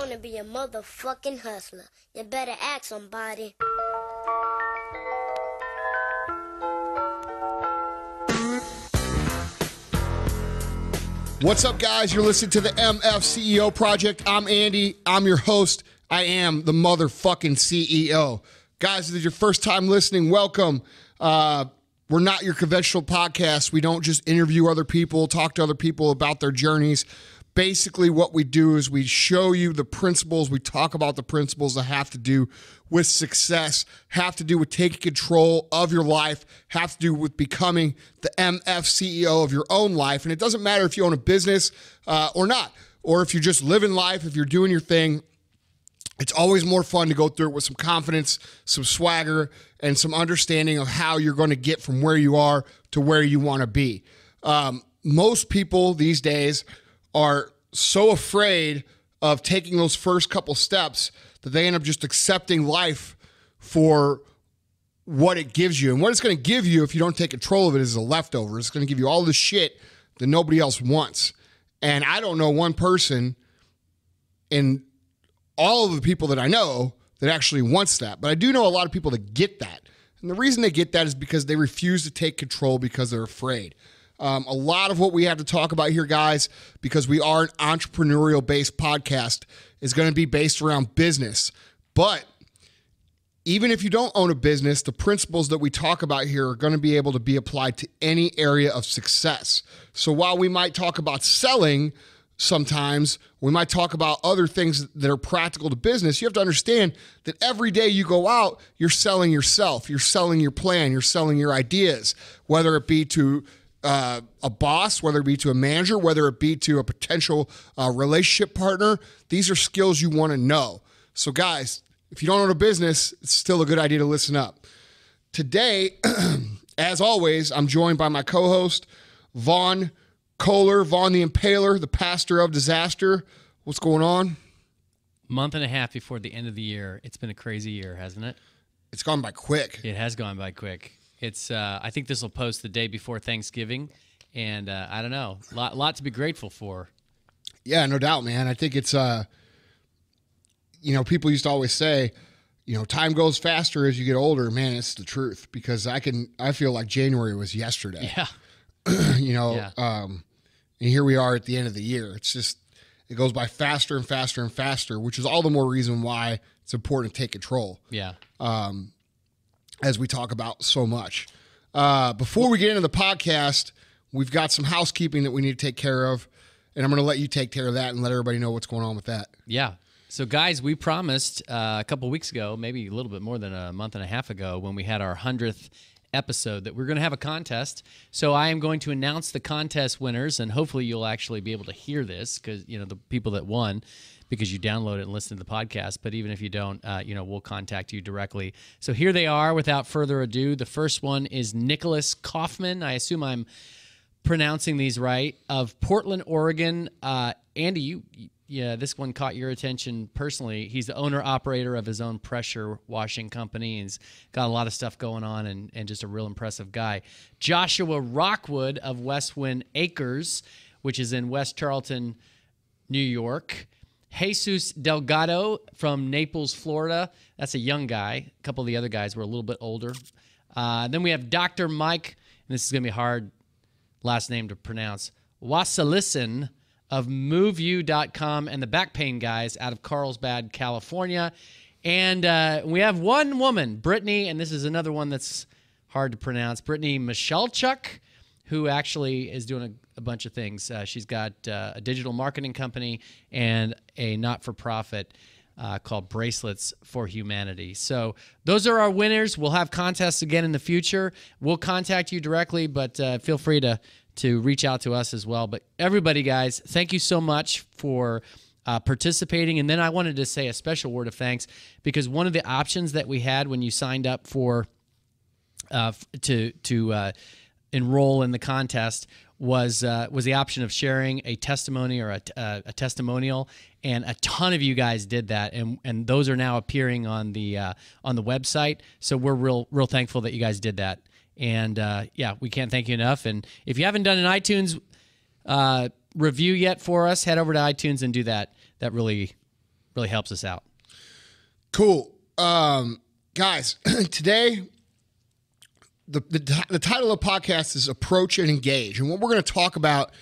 wanna be a motherfucking hustler. You better ask somebody. What's up, guys? You're listening to the MFCEO Project. I'm Andy. I'm your host. I am the motherfucking CEO. Guys, if this is your first time listening, welcome. We're not your conventional podcast. We don't just interview other people, talk to other people about their journeys. Basically, what we do is we show you the principles. We talk about the principles that have to do with success, have to do with taking control of your life, have to do with becoming the MFCEO of your own life. And it doesn't matter if you own a business or not, or if you're just living life, if you're doing your thing. It's always more fun to go through it with some confidence, some swagger, and some understanding of how you're going to get from where you are to where you want to be. Most people these days are so afraid of taking those first couple steps that they end up just accepting life for what it gives you. And what it's going to give you if you don't take control of it is a leftover. It's going to give you all the shit that nobody else wants. And I don't know one person in all of the people that I know that actually wants that. But I do know a lot of people that get that. And the reason they get that is because they refuse to take control because they're afraid. A lot of what we have to talk about here, guys, because we are an entrepreneurial-based podcast, is going to be based around business. But even if you don't own a business, the principles that we talk about here are going to be able to be applied to any area of success. So while we might talk about selling sometimes, we might talk about other things that are practical to business, you have to understand that every day you go out, you're selling yourself, you're selling your plan, you're selling your ideas, whether it be to a boss, whether it be to a manager, whether it be to a potential relationship partner. These are skills you want to know. So guys, if you don't own a business, it's still a good idea to listen up. Today, as always, I'm joined by my co-host, Vaughn Kohler, Vaughn the Impaler, the pastor of disaster. What's going on? Month and a half before the end of the year. It's been a crazy year, hasn't it? It's gone by quick. It has gone by quick. It's. I think this will post the day before Thanksgiving, and I don't know, lot to be grateful for. Yeah, no doubt, man. I think it's. People used to always say, time goes faster as you get older. Man, it's the truth, because I feel like January was yesterday. Yeah. And here we are at the end of the year. It's just, it goes by faster and faster and faster, which is all the more reason why it's important to take control. Yeah. As we talk about so much. Before we get into the podcast, we've got some housekeeping that we need to take care of, and I'm going to let you take care of that and let everybody know what's going on with that. Yeah. So, guys, we promised a couple weeks ago, maybe a little bit more than a month and a half ago, when we had our 100th episode, that we're going to have a contest. So I am going to announce the contest winners, and hopefully you'll actually be able to hear this, because the people that won, because you download it and listen to the podcast. But even if you don't, we'll contact you directly. So here they are. Without further ado, the first one is Nicholas Kaufman. I assume I'm pronouncing these right, of Portland, Oregon. Andy, this one caught your attention personally. He's the owner-operator of his own pressure washing company. He's got a lot of stuff going on, and just a real impressive guy. Joshua Rockwood of Westwind Acres, which is in West Charlton, New York. Jesus Delgado from Naples, Florida. That's a young guy. A couple of the other guys were a little bit older. Then we have Dr. Mike, and this is going to be a hard last name to pronounce, Wassilison of MoveU.com, and the Back Pain guys out of Carlsbad, California. And we have one woman, Brittany, and this is another one that's hard to pronounce, Brittany Michalchuk, who actually is doing a bunch of things. She's got a digital marketing company and a not-for-profit called Bracelets for Humanity. So those are our winners. We'll have contests again in the future. We'll contact you directly, but feel free to reach out to us as well. But everybody, guys, thank you so much for participating. And then I wanted to say a special word of thanks, because one of the options that we had when you signed up for to enroll in the contest was the option of sharing a testimony or a testimonial, and a ton of you guys did that, and those are now appearing on the website. So we're real thankful that you guys did that, and we can't thank you enough. And if you haven't done an iTunes review yet for us, head over to iTunes and do that. That really really helps us out. Cool. Guys, today, the title of the podcast is Approach and Engage. And what we're going to talk about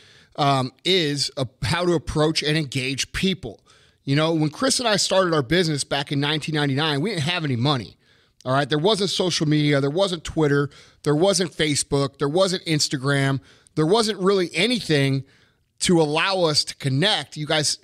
is how to approach and engage people. You know, when Chris and I started our business back in 1999, we didn't have any money. All right. There wasn't social media. There wasn't Twitter. There wasn't Facebook. There wasn't Instagram. There wasn't really anything to allow us to connect you guys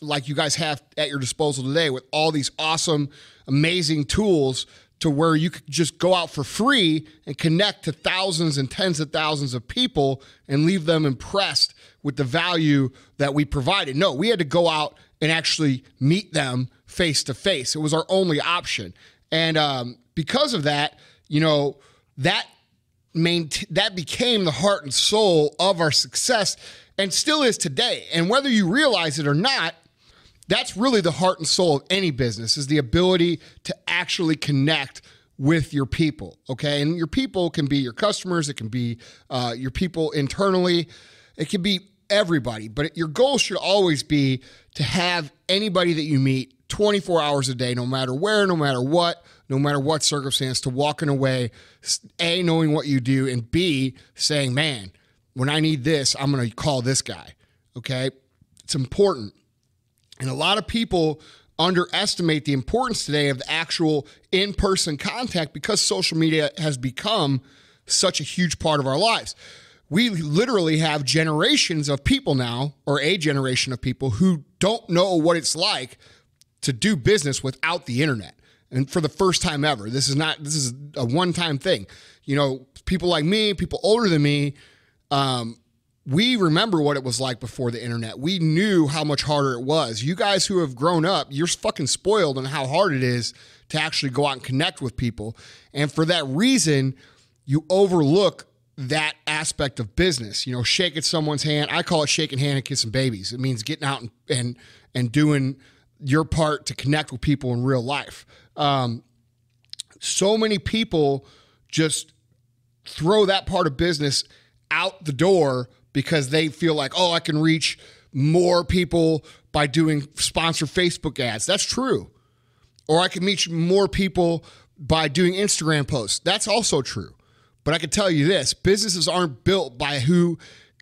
have at your disposal today with all these awesome, amazing tools to where you could just go out for free and connect to thousands and tens of thousands of people and leave them impressed with the value that we provided. No, we had to go out and actually meet them face to face. It was our only option. And because of that, you know, that became the heart and soul of our success and still is today. And whether you realize it or not, that's really the heart and soul of any business, is the ability to actually connect with your people, okay? And your people can be your customers. It can be your people internally. It can be everybody. But your goal should always be to have anybody that you meet 24 hours a day, no matter where, no matter what circumstance, to walking away, A, knowing what you do, and B, saying, man, when I need this, I'm going to call this guy, okay? It's important. And a lot of people underestimate the importance today of the actual in-person contact because social media has become such a huge part of our lives. We literally have generations of people now, or a generation of people, who don't know what it's like to do business without the internet. And for the first time ever, this is a one-time thing. You know, people like me, people older than me, we remember what it was like before the internet. We knew how much harder it was. You guys who have grown up, you're fucking spoiled on how hard it is to actually go out and connect with people. And for that reason, you overlook that aspect of business. You know, shaking someone's hand. I call it shaking hand and kissing babies. It means getting out and doing your part to connect with people in real life. So many people just throw that part of business out the door because they feel like, oh, I can reach more people by doing sponsored Facebook ads. That's true. Or I can reach more people by doing Instagram posts. That's also true. But I can tell you this, businesses aren't built by who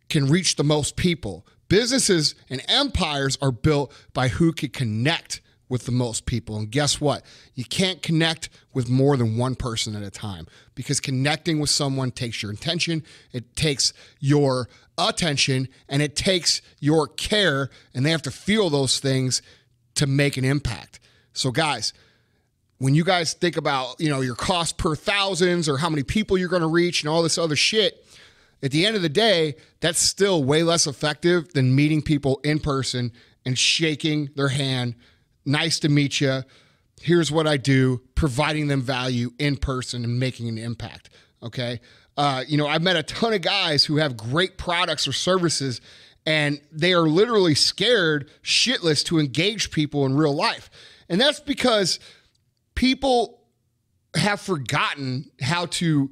can reach the most people. Businesses and empires are built by who can connect with the most people. And guess what? You can't connect with more than one person at a time, because connecting with someone takes your attention, it takes your attention, and it takes your care, and they have to feel those things to make an impact. So guys, when you guys think about, you know, your cost per thousands or how many people you're going to reach and all this other shit, at the end of the day, that's still way less effective than meeting people in person and shaking their hand. Nice to meet you. Here's what I do, providing them value in person and making an impact. Okay. You know, I've met a ton of guys who have great products or services, and they are literally scared shitless to engage people in real life. And that's because people have forgotten how to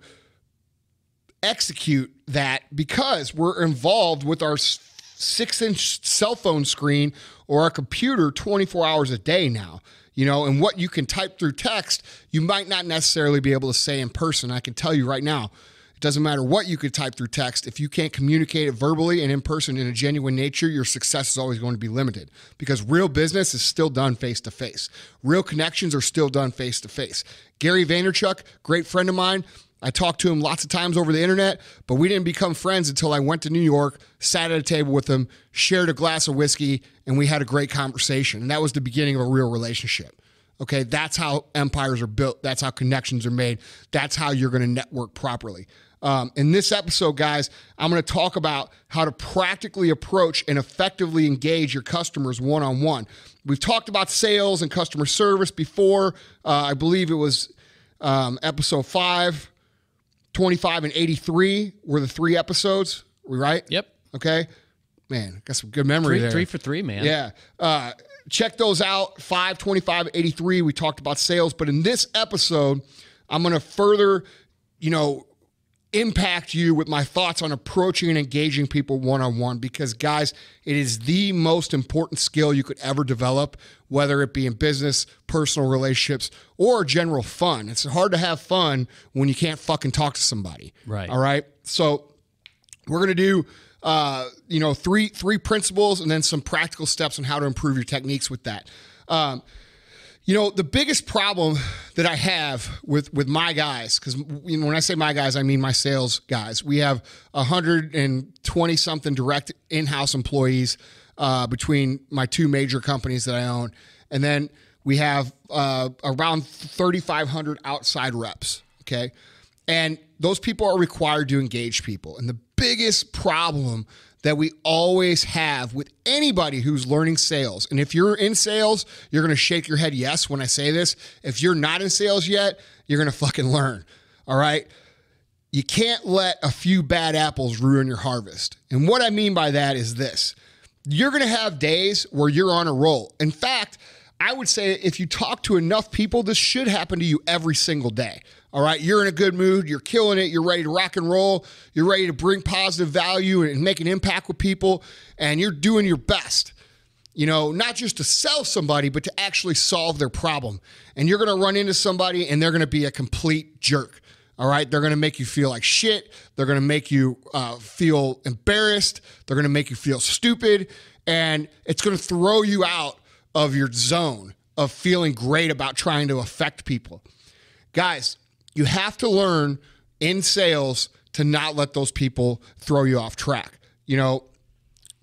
execute that, because we're involved with our 6-inch cell phone screen or our computer 24 hours a day now, you know, and what you can type through text, you might not necessarily be able to say in person. I can tell you right now, it doesn't matter what you could type through text. If you can't communicate it verbally and in person in a genuine nature, your success is always going to be limited, because real business is still done face to face. Real connections are still done face to face. Gary Vaynerchuk, great friend of mine. I talked to him lots of times over the internet, but we didn't become friends until I went to New York, sat at a table with him, shared a glass of whiskey, and we had a great conversation. And that was the beginning of a real relationship. Okay, that's how empires are built. That's how connections are made. That's how you're going to network properly. In this episode, guys, I'm going to talk about how to practically approach and effectively engage your customers one-on-one. We've talked about sales and customer service before. I believe it was episode 5. 25 and 83 were the 3 episodes. We right? Yep. Okay. Man, got some good memory there. 3 for 3, man. Yeah. Check those out. 5, 25, 83. We talked about sales. But in this episode, I'm going to further, you know, impact you with my thoughts on approaching and engaging people one-on-one, because guys, it is the most important skill you could ever develop, whether it be in business, personal relationships, or general fun. It's hard to have fun when you can't fucking talk to somebody. Right. All right. So we're going to do, three principles and then some practical steps on how to improve your techniques with that. The biggest problem that I have with my guys, because when I say my guys, I mean my sales guys. We have 120 something direct in-house employees between my two major companies that I own, and then we have around 3,500 outside reps. Okay, and those people are required to engage people, and the biggest problem that we always have with anybody who's learning sales. And if you're in sales, you're going to shake your head yes when I say this. If you're not in sales yet, you're going to fucking learn. All right? You can't let a few bad apples ruin your harvest. And what I mean by that is this. You're going to have days where you're on a roll. In fact, I would say if you talk to enough people, this should happen to you every single day. All right, you're in a good mood, you're killing it, you're ready to rock and roll, you're ready to bring positive value and make an impact with people, and you're doing your best. Not just to sell somebody, but to actually solve their problem. And you're going to run into somebody and they're going to be a complete jerk. All right, they're going to make you feel like shit. They're going to make you feel embarrassed. They're going to make you feel stupid. And it's going to throw you out of your zone of feeling great about trying to affect people. Guys, you have to learn in sales to not let those people throw you off track.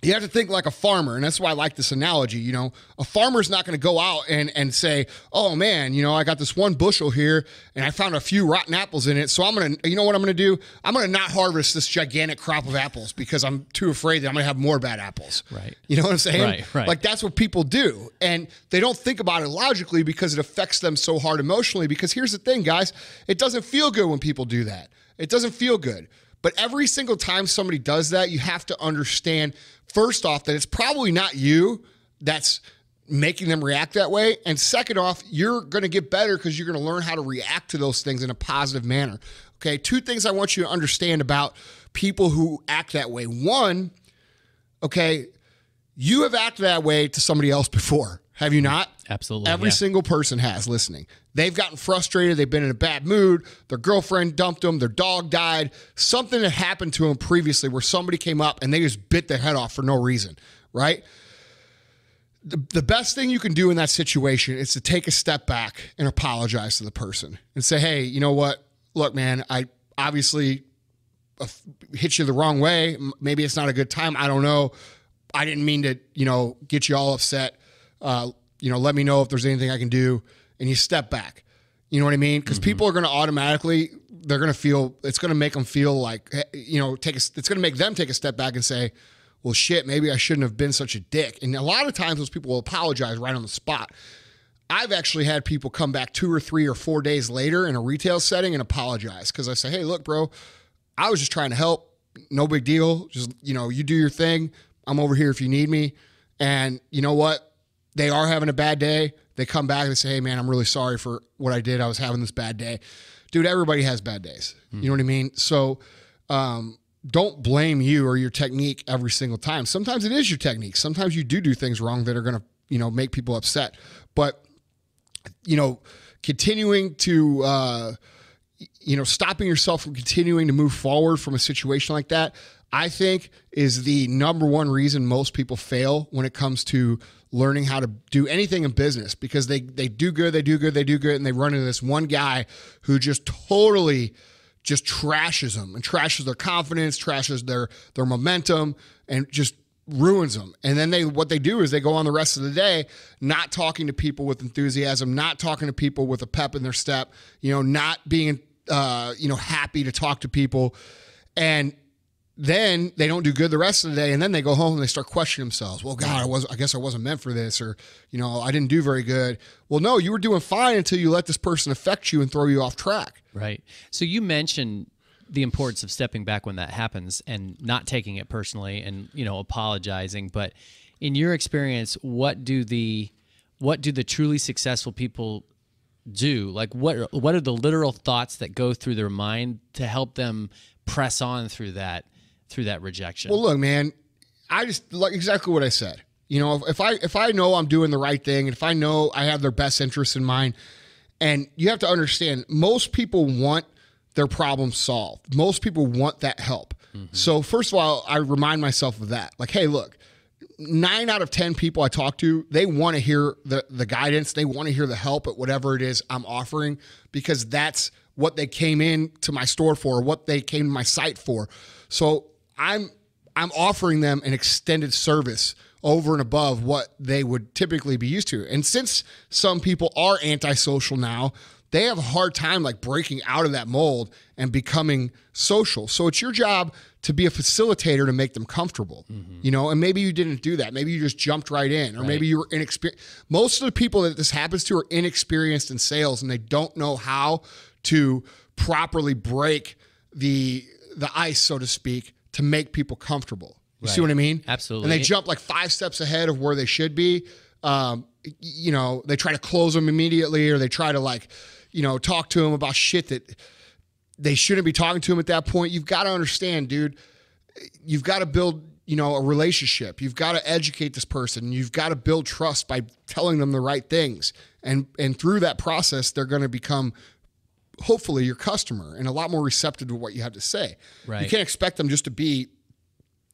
You have to think like a farmer, and that's why I like this analogy. A farmer's not going to go out and say, oh man, I got this one bushel here and I found a few rotten apples in it. So I'm going to, you know what I'm going to do? I'm going to not harvest this gigantic crop of apples because I'm too afraid that I'm going to have more bad apples. Right. You know what I'm saying? Right. Like that's what people do. And they don't think about it logically because it affects them so hard emotionally. Because here's the thing, guys, it doesn't feel good when people do that. It doesn't feel good. But every single time somebody does that, you have to understand, first off, that it's probably not you that's making them react that way. And second off, you're going to get better because you're going to learn how to react to those things in a positive manner. Okay, two things I want you to understand about people who act that way. One, okay, you have acted that way to somebody else before. Have you not? Absolutely. Every single person has listening. They've gotten frustrated. They've been in a bad mood. Their girlfriend dumped them. Their dog died. Something that happened to them previously where somebody came up and they just bit their head off for no reason, right? The best thing you can do in that situation is to take a step back and apologize to the person and say, hey, you know what? Look, man, I obviously hit you the wrong way. Maybe it's not a good time. I don't know. I didn't mean to, get you all upset. Let me know if there's anything I can do. And you step back. You know what I mean? Because people are going to automatically, they're going to feel, it's going to make them feel like, it's going to make them take a step back and say, well, shit, maybe I shouldn't have been such a dick. And a lot of times those people will apologize right on the spot. I've actually had people come back 2 or 3 or 4 days later in a retail setting and apologize. Because I say, hey, look, bro, I was just trying to help. No big deal. Just, you do your thing. I'm over here if you need me. And you know what? They are having a bad day. They come back and they say, hey, man, I'm really sorry for what I did. I was having this bad day. Dude, everybody has bad days. You know what I mean? So don't blame you or your technique every single time. Sometimes it is your technique. Sometimes you do things wrong that are going to, make people upset. But, continuing to, stopping yourself from continuing to move forward from a situation like that, I think is the number one reason most people fail when it comes to learning how to do anything in business, because they do good, and they run into this one guy who just totally just trashes them and trashes their confidence, trashes their momentum, and just ruins them. And then what they do is they go on the rest of the day not talking to people with enthusiasm, not talking to people with a pep in their step, not being happy to talk to people. And then they don't do good the rest of the day, and then they go home and they start questioning themselves. Well, God, I guess I wasn't meant for this, or, I didn't do very good. Well, no, you were doing fine until you let this person affect you and throw you off track. Right. So you mentioned the importance of stepping back when that happens and not taking it personally and, apologizing. But in your experience, what do the truly successful people do? Like what are the literal thoughts that go through their mind to help them press on through that rejection? Well, look, man, I just like exactly what I said. You know, if I know I'm doing the right thing, and if I know I have their best interests in mind, and you have to understand, most people want their problem solved. Most people want that help. So first of all, I remind myself of that. Like, hey, look, 9 out of 10 people I talk to, they want to hear the guidance. They want to hear the help at whatever it is I'm offering, because that's what they came in to my store for, what they came to my site for. So I'm offering them an extended service over and above what they would typically be used to. And since some people are antisocial now, they have a hard time like breaking out of that mold and becoming social. So it's your job to be a facilitator to make them comfortable, you know, and maybe you didn't do that. Maybe you just jumped right in, or maybe you were inexperienced. Most of the people that this happens to are inexperienced in sales, and they don't know how to properly break the ice, so to speak, to make people comfortable. You see what I mean? Absolutely. And they jump like 5 steps ahead of where they should be. You know, they try to close them immediately, or they try to like, you know, talk to them about shit that they shouldn't be talking to them at that point. You've got to understand, dude, you've got to build, you know, a relationship. You've got to educate this person. You've got to build trust by telling them the right things. And through that process, they're going to become hopefully your customer and a lot more receptive to what you have to say. Right. You can't expect them just to be,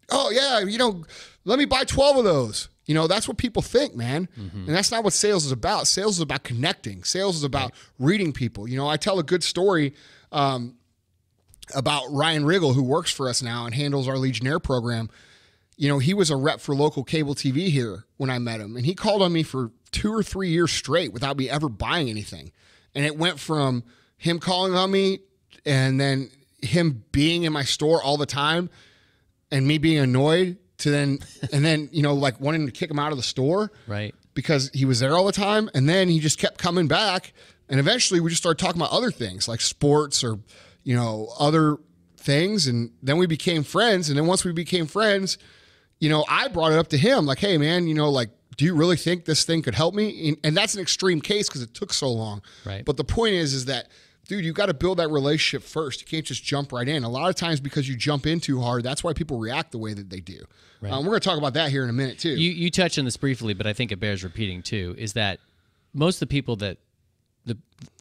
oh yeah, you know, let me buy 12 of those. You know, that's what people think, man. And that's not what sales is about. Sales is about connecting. Sales is about reading people. You know, I tell a good story about Ryan Riggle, who works for us now and handles our Legionnaire program. You know, he was a rep for local cable TV here when I met him. And he called on me for 2 or 3 years straight without me ever buying anything. And it went from him calling on me and then him being in my store all the time and me being annoyed to then, you know, like wanting to kick him out of the store. Right. Because he was there all the time. And then he just kept coming back. And eventually we just started talking about other things like sports or, you know, other things. And then we became friends. And then once we became friends, you know, I brought it up to him like, hey man, you know, like, do you really think this thing could help me? And that's an extreme case because it took so long. Right. But the point is that, dude, you got to build that relationship first. You can't just jump right in. A lot of times because you jump in too hard, that's why people react the way that they do. Right. We're going to talk about that here in a minute too. You touched on this briefly, but I think it bears repeating too, is that most of the people that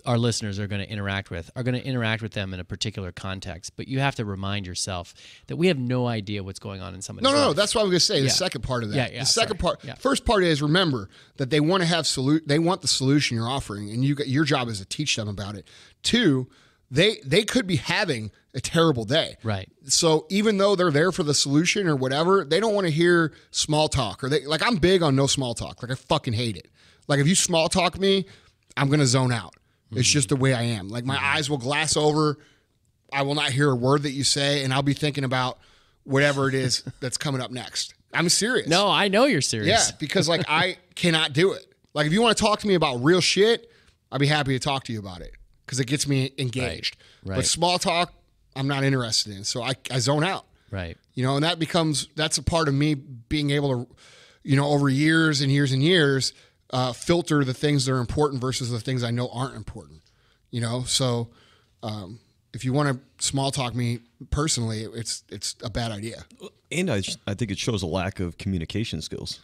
our listeners are going to interact with them in a particular context, but you have to remind yourself that we have no idea what's going on in somebody's life. No, that's what I'm going to say. The second part of that. Yeah, the second part. Yeah. First part is remember that they want to have they want the solution you're offering, and your job is to teach them about it. 2, they could be having a terrible day. Right. So even though they're there for the solution or whatever, they don't want to hear small talk, or I'm big on no small talk. Like I fucking hate it. Like if you small talk me, I'm going to zone out. It's just the way I am. Like my eyes will glass over. I will not hear a word that you say, and I'll be thinking about whatever it is that's coming up next. I'm serious. No, I know you're serious. Yeah, because like I cannot do it. Like if you want to talk to me about real shit, I'll be happy to talk to you about it because it gets me engaged. Right. But small talk, I'm not interested in. So I zone out. Right. You know, and that's a part of me being able to, you know, over years and years and years, filter the things that are important versus the things I know aren't important. You know, so if you want to small talk me personally, it's a bad idea. And I think it shows a lack of communication skills.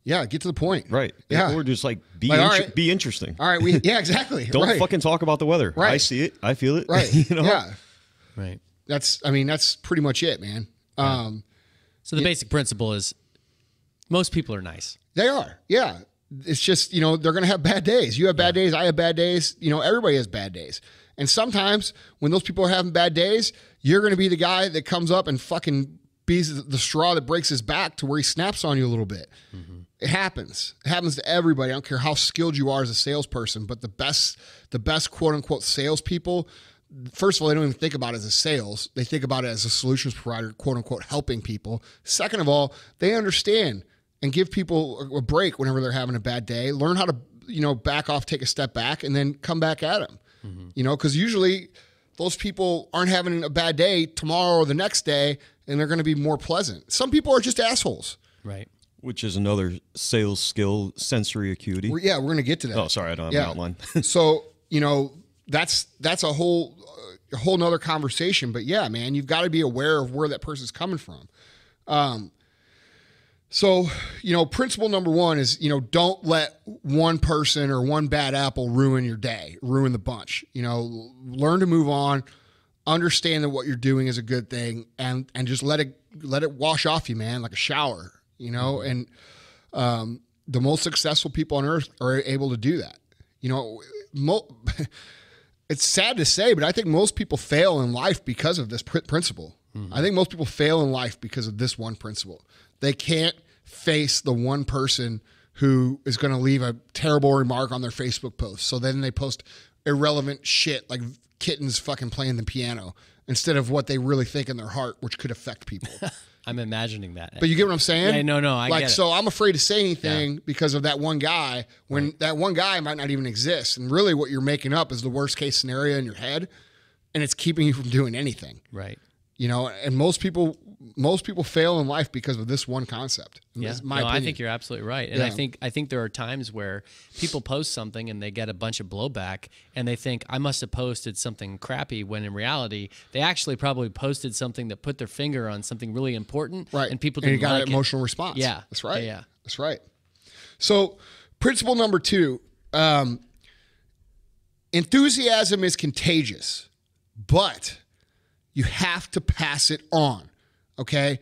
Yeah, get to the point. Right. Yeah. Or just like be interesting. All right. Yeah, exactly. Don't fucking talk about the weather. Right. I see it. I feel it. Right. You know? Yeah. Right. That's pretty much it, man. So the basic principle is most people are nice. They are. Yeah. It's just, you know, they're going to have bad days. You have bad days. I have bad days. You know, everybody has bad days. And sometimes when those people are having bad days, you're going to be the guy that comes up and fucking be the straw that breaks his back to where he snaps on you a little bit. Mm-hmm. It happens. It happens to everybody. I don't care how skilled you are as a salesperson, but the best quote unquote salespeople, first of all, they don't even think about it as a sales. They think about it as a solutions provider, quote unquote, helping people. Second of all, they understand and give people a break whenever they're having a bad day. Learn how to, you know, back off, take a step back, and then come back at them. Mm-hmm. You know, because usually those people aren't having a bad day tomorrow or the next day, and they're going to be more pleasant. Some people are just assholes. Right. Which is another sales skill, sensory acuity. We're going to get to that. Oh, sorry, I don't have an outline. So you know, that's a whole nother conversation. But yeah, man, you've got to be aware of where that person's coming from. So, you know, principle number one is, you know, don't let one person or one bad apple ruin your day, ruin the bunch. You know, learn to move on, understand that what you're doing is a good thing, and just let it wash off you, man, like a shower, you know. And the most successful people on earth are able to do that. You know, it's sad to say, but I think most people fail in life because of this principle. I think most people fail in life because of this one principle. They can't face the one person who is going to leave a terrible remark on their Facebook post. So then they post irrelevant shit like kittens fucking playing the piano instead of what they really think in their heart, which could affect people. I'm imagining that. But you get what I'm saying? Yeah, no, I get it. So I'm afraid to say anything because of that one guy when that one guy might not even exist. And really what you're making up is the worst case scenario in your head, and it's keeping you from doing anything. Right. You know, and most people fail in life because of this one concept. Yeah, I think you're absolutely right. And I think there are times where people post something and they get a bunch of blowback and they think I must have posted something crappy, when in reality they actually probably posted something that put their finger on something really important. Right. And people didn't and you got like an emotional response. Yeah. That's right. Yeah. That's right. So principle number 2, enthusiasm is contagious, but you have to pass it on, okay?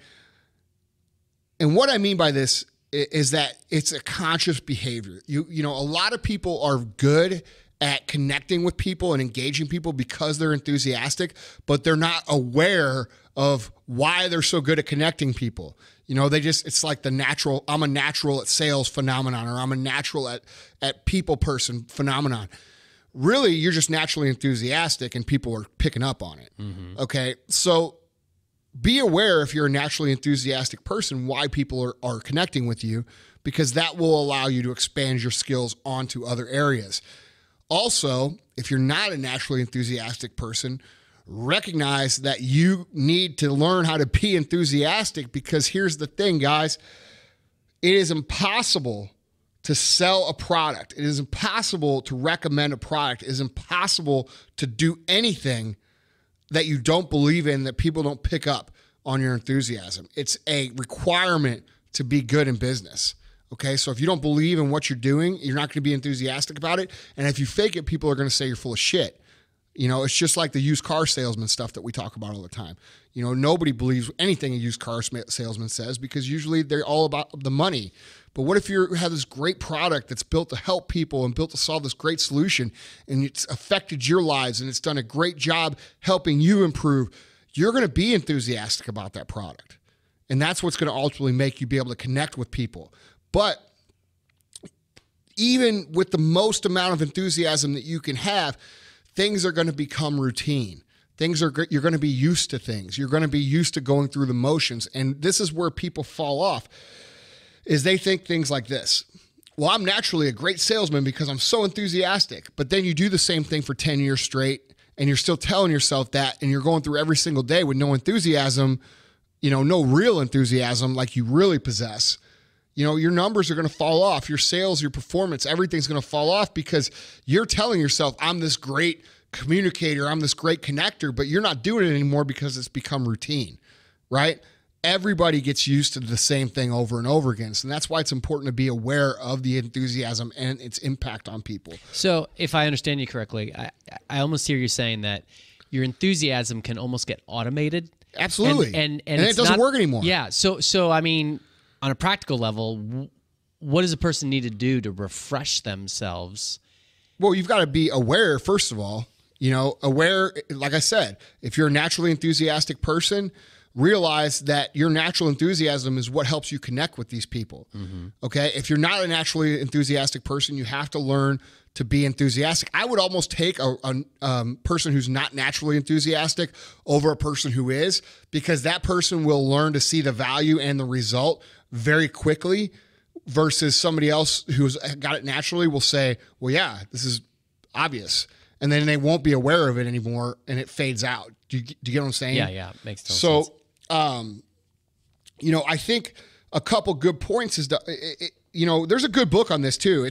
And what I mean by this is that it's a conscious behavior. You know, a lot of people are good at connecting with people and engaging people because they're enthusiastic, but they're not aware of why they're so good at connecting people. You know, it's like the natural, I'm a natural at sales phenomenon, or I'm a natural at people person phenomenon. Really, you're just naturally enthusiastic and people are picking up on it. Mm-hmm. Okay. So be aware, if you're a naturally enthusiastic person, why people are connecting with you, because that will allow you to expand your skills onto other areas. Also, if you're not a naturally enthusiastic person, recognize that you need to learn how to be enthusiastic, because here's the thing, guys. It is impossible to sell a product. It is impossible to recommend a product. It is impossible to do anything that you don't believe in, that people don't pick up on your enthusiasm. It's a requirement to be good in business. Okay, so if you don't believe in what you're doing, you're not going to be enthusiastic about it. And if you fake it, people are going to say you're full of shit. You know, it's just like the used car salesman stuff that we talk about all the time. You know, nobody believes anything a used car salesman says, because usually they're all about the money. But what if you have this great product that's built to help people and built to solve this great solution, and it's affected your lives and it's done a great job helping you improve? You're going to be enthusiastic about that product. And that's what's going to ultimately make you be able to connect with people. But even with the most amount of enthusiasm that you can have, things are going to become routine. You're going to be used to things. You're going to be used to going through the motions. And this is where people fall off, is they think things like this. Well, I'm naturally a great salesman because I'm so enthusiastic. But then you do the same thing for 10 years straight, and you're still telling yourself that, and you're going through every single day with no enthusiasm, you know, no real enthusiasm like you really possess. You know, your numbers are going to fall off. Your sales, your performance, everything's going to fall off, because you're telling yourself, I'm this great communicator, I'm this great connector, but you're not doing it anymore because it's become routine, right? Everybody gets used to the same thing over and over again. So that's why it's important to be aware of the enthusiasm and its impact on people. So if I understand you correctly, I almost hear you saying that your enthusiasm can almost get automated. Absolutely. And it doesn't work anymore. Yeah. So I mean, on a practical level, what does a person need to do to refresh themselves? Well, you've got to be aware, first of all. You know, aware, like I said, if you're a naturally enthusiastic person, realize that your natural enthusiasm is what helps you connect with these people. Mm-hmm. Okay? If you're not a naturally enthusiastic person, you have to learn to be enthusiastic. I would almost take a person who's not naturally enthusiastic over a person who is, because that person will learn to see the value and the result very quickly, versus somebody else who's got it naturally will say, well, yeah, this is obvious. And then they won't be aware of it anymore, and it fades out. Do you get what I'm saying? Yeah, makes total sense. So, you know, I think a couple good points is, you know, there's a good book on this too.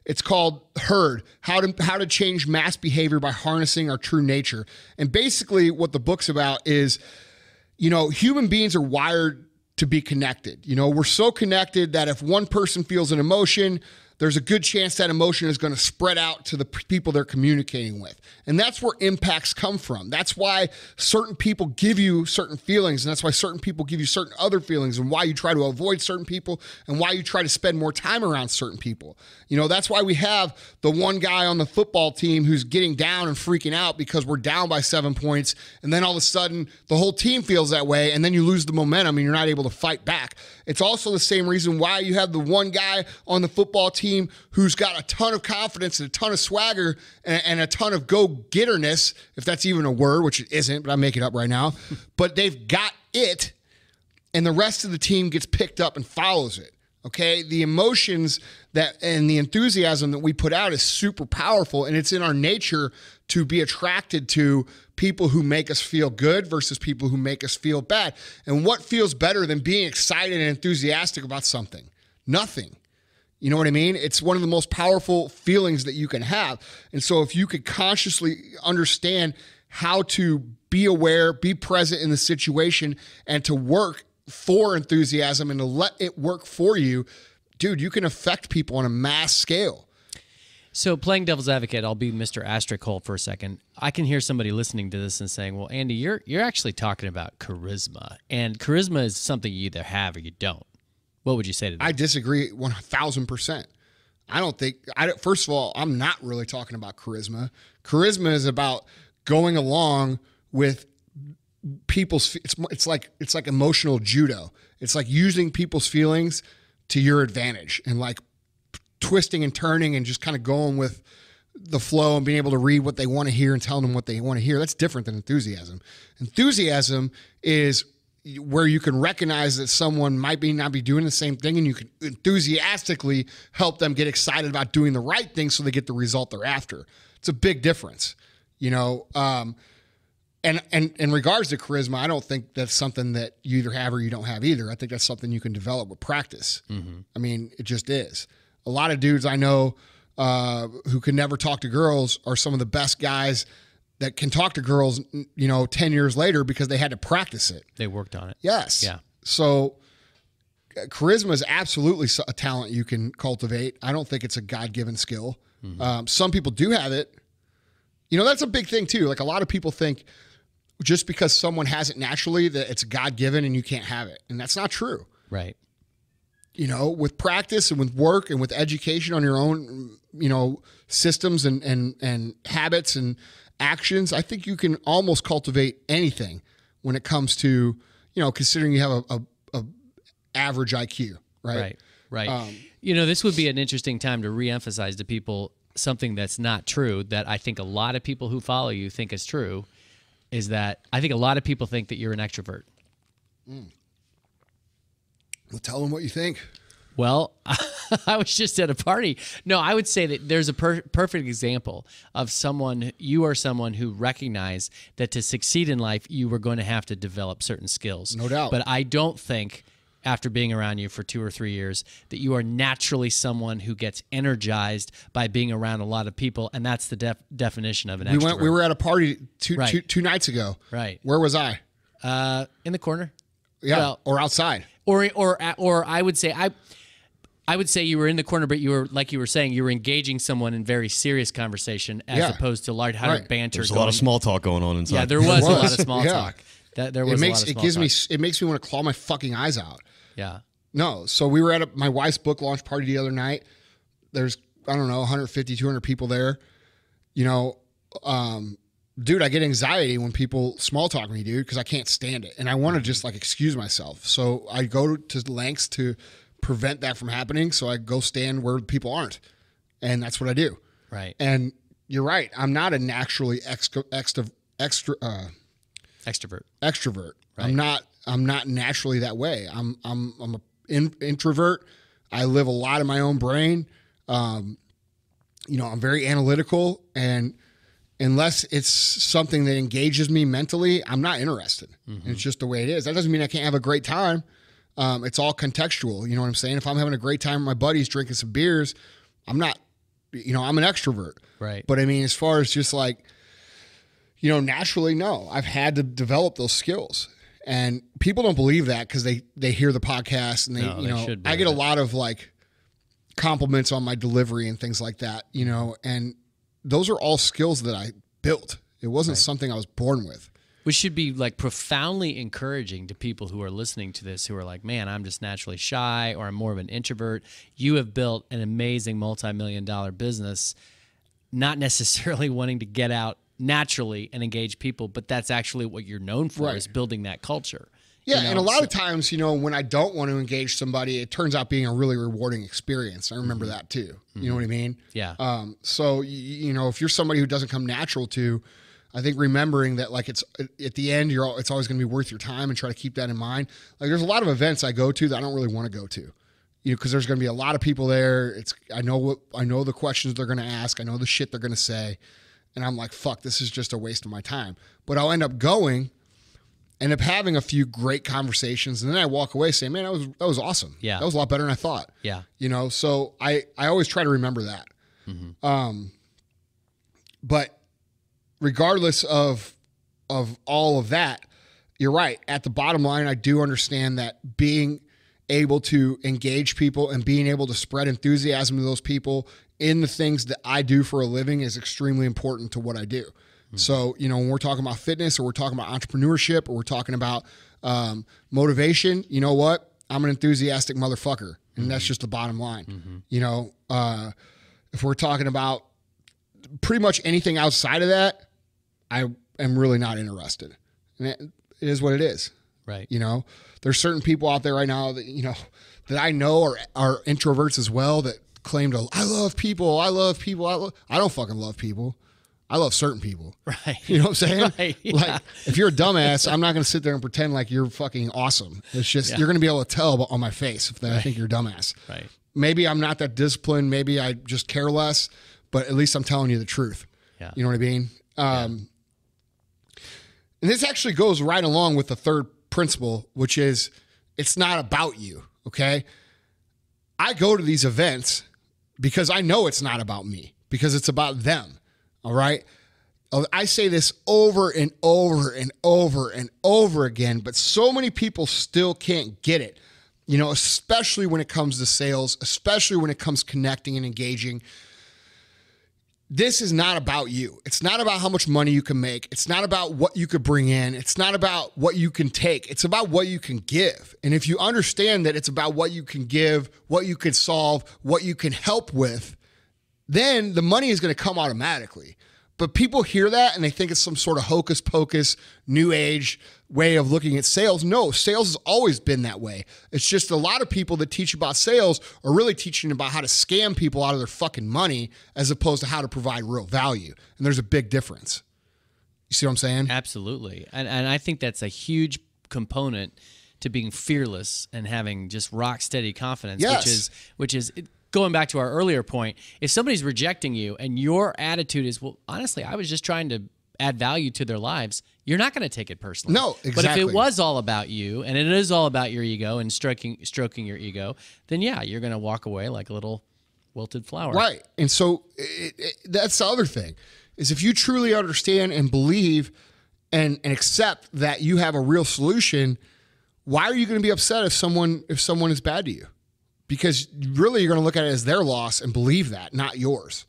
It's called Herd, how to change mass behavior by harnessing our true nature. And basically what the book's about is, human beings are wired to be connected. We're so connected that if one person feels an emotion, there's a good chance that emotion is going to spread out to the people they're communicating with. And that's where impacts come from. That's why certain people give you certain feelings, and that's why certain people give you certain other feelings, and why you try to avoid certain people, and why you try to spend more time around certain people. That's why we have the one guy on the football team who's getting down and freaking out because we're down by 7 points, and then all of a sudden the whole team feels that way, and then you lose the momentum and you're not able to fight back. It's also the same reason why you have the one guy on the football team who's got a ton of confidence and a ton of swagger and a ton of go-getterness, if that's even a word, which it isn't, but I make it up right now. But they've got it, and the rest of the team gets picked up and follows it. Okay, the emotions and the enthusiasm that we put out is super powerful, and it's in our nature to be attracted to people who make us feel good versus people who make us feel bad. And what feels better than being excited and enthusiastic about something? Nothing. You know what I mean? It's one of the most powerful feelings that you can have. And so if you could consciously understand how to be aware, be present in the situation, and to work for enthusiasm and to let it work for you, dude, you can affect people on a mass scale. So playing devil's advocate, I'll be Mr. Astric for a second. I can hear somebody listening to this and saying, well, Andy, you're actually talking about charisma. And charisma is something you either have or you don't. What would you say to that? I disagree 1,000%. I don't think, first of all, I'm not really talking about charisma. Charisma is about going along with people's, it's like emotional judo. It's like using people's feelings to your advantage and like twisting and turning and just kind of going with the flow and being able to read what they want to hear and tell them what they want to hear. That's different than enthusiasm. Enthusiasm is where you can recognize that someone might not be doing the same thing, and you can enthusiastically help them get excited about doing the right thing so they get the result they're after. It's a big difference, And in regards to charisma, I don't think that's something that you either have or you don't have either. I think that's something you can develop with practice. Mm-hmm. I mean, it just is. A lot of dudes I know who can never talk to girls are some of the best guys that can talk to girls, 10 years later because they had to practice it. They worked on it. Yes. Yeah. So charisma is absolutely a talent you can cultivate. I don't think it's a God-given skill. Mm-hmm. Some people do have it. That's a big thing too. Like a lot of people think just because someone has it naturally that it's God-given and you can't have it. And that's not true. Right. With practice and with work and with education on your own, systems and habits and actions, I think you can almost cultivate anything when it comes to, considering you have a average IQ, right? Right. This would be an interesting time to reemphasize to people something that's not true that I think a lot of people who follow you think is true, is that I think a lot of people think that you're an extrovert. Well, tell them what you think. Well, I was just at a party. No, I would say that there's a perfect example of you are someone who recognized that to succeed in life, you were going to have to develop certain skills. No doubt. But I don't think, after being around you for 2 or 3 years, that you are naturally someone who gets energized by being around a lot of people, and that's the definition of an extrovert. We were at a party two nights ago. Right. Where was I? In the corner. Yeah, well, or outside. Or I would say I would say you were in the corner, but you were, like you were saying, you were engaging someone in very serious conversation as opposed to lighthearted banter. There's a lot of small talk going on inside. Yeah, there was a lot of small talk. There was it makes me want to claw my fucking eyes out. Yeah. No, so we were at my wife's book launch party the other night. There's, 150, 200 people there. Dude, I get anxiety when people small talk me, dude, because I can't stand it. And I want to just excuse myself. So I go to lengths to prevent that from happening. So I go stand where people aren't. And that's what I do. Right. And you're right. I'm not a naturally extrovert. Right. I'm not naturally that way. I'm an introvert. I live a lot in my own brain. I'm very analytical, and unless it's something that engages me mentally, I'm not interested. Mm-hmm. It's just the way it is. That doesn't mean I can't have a great time. It's all contextual. You know what I'm saying? If I'm having a great time with my buddies drinking some beers, I'm not I'm an extrovert. Right. But I mean, as far as just like, naturally, no, I've had to develop those skills. And people don't believe that because they hear the podcast and I get a lot of like compliments on my delivery and things like that, and those are all skills that I built. It wasn't something I was born with. Which should be like profoundly encouraging to people who are listening to this, who are like, man, I'm just naturally shy, or I'm more of an introvert. You have built an amazing multi-million-dollar business, not necessarily wanting to get out naturally and engage people, but that's actually what you're known for, is building that culture. Yeah, and a lot of times, when I don't want to engage somebody, it turns out being a really rewarding experience. I remember that too. You know what I mean? Yeah. So, if you're somebody who doesn't come natural to, I think remembering that, like, it's at the end, it's always going to be worth your time, and try to keep that in mind. Like, there's a lot of events I go to that I don't really want to go to, because there's going to be a lot of people there. I know the questions they're going to ask. I know the shit they're going to say. And I'm like, fuck, this is just a waste of my time. But I'll end up having a few great conversations, and then I walk away saying, man, that was awesome. Yeah. That was a lot better than I thought. Yeah. So I always try to remember that. But regardless of all of that, you're right. At the bottom line, I do understand that being able to engage people and being able to spread enthusiasm to those people in the things that I do for a living is extremely important to what I do. So, when we're talking about fitness, or we're talking about entrepreneurship, or we're talking about motivation, you know what? I'm an enthusiastic motherfucker, and that's just the bottom line. If we're talking about pretty much anything outside of that, I am really not interested. And it is what it is. Right. There's certain people out there right now that, that I know are introverts as well, that claim to, I love people. I don't fucking love people. I love certain people. Right. You know what I'm saying? Right, yeah. Like, if you're a dumbass, I'm not going to sit there and pretend like you're fucking awesome. It's just, you're going to be able to tell on my face if I think you're a dumbass. Right. Maybe I'm not that disciplined. Maybe I just care less, but at least I'm telling you the truth. Yeah. You know what I mean? And this actually goes right along with the third principle, which is, it's not about you. Okay. I go to these events because I know it's not about me, because it's about them. All right. I say this over and over and over and over again, but so many people still can't get it, especially when it comes to sales, especially when it comes connecting and engaging. This is not about you. It's not about how much money you can make. It's not about what you could bring in. It's not about what you can take. It's about what you can give. And if you understand that it's about what you can give, what you can solve, what you can help with, then the money is going to come automatically. But people hear that and they think it's some sort of hocus pocus, new age way of looking at sales. No, sales has always been that way. It's just a lot of people that teach about sales are really teaching about how to scam people out of their fucking money, as opposed to how to provide real value. And there's a big difference. You see what I'm saying? Absolutely. And I think that's a huge component to being fearless and having just rock steady confidence, Yes. which is going back to our earlier point. If somebody's rejecting you and your attitude is, well, honestly, I was just trying to add value to their lives, you're not going to take it personally. No, exactly. But if it was all about you, and it is all about your ego and stroking your ego, then yeah, you're going to walk away like a little wilted flower. Right. And so that's the other thing, is if you truly understand and believe and accept that you have a real solution, why are you going to be upset if someone is bad to you? Because really you're going to look at it as their loss and believe that, not yours.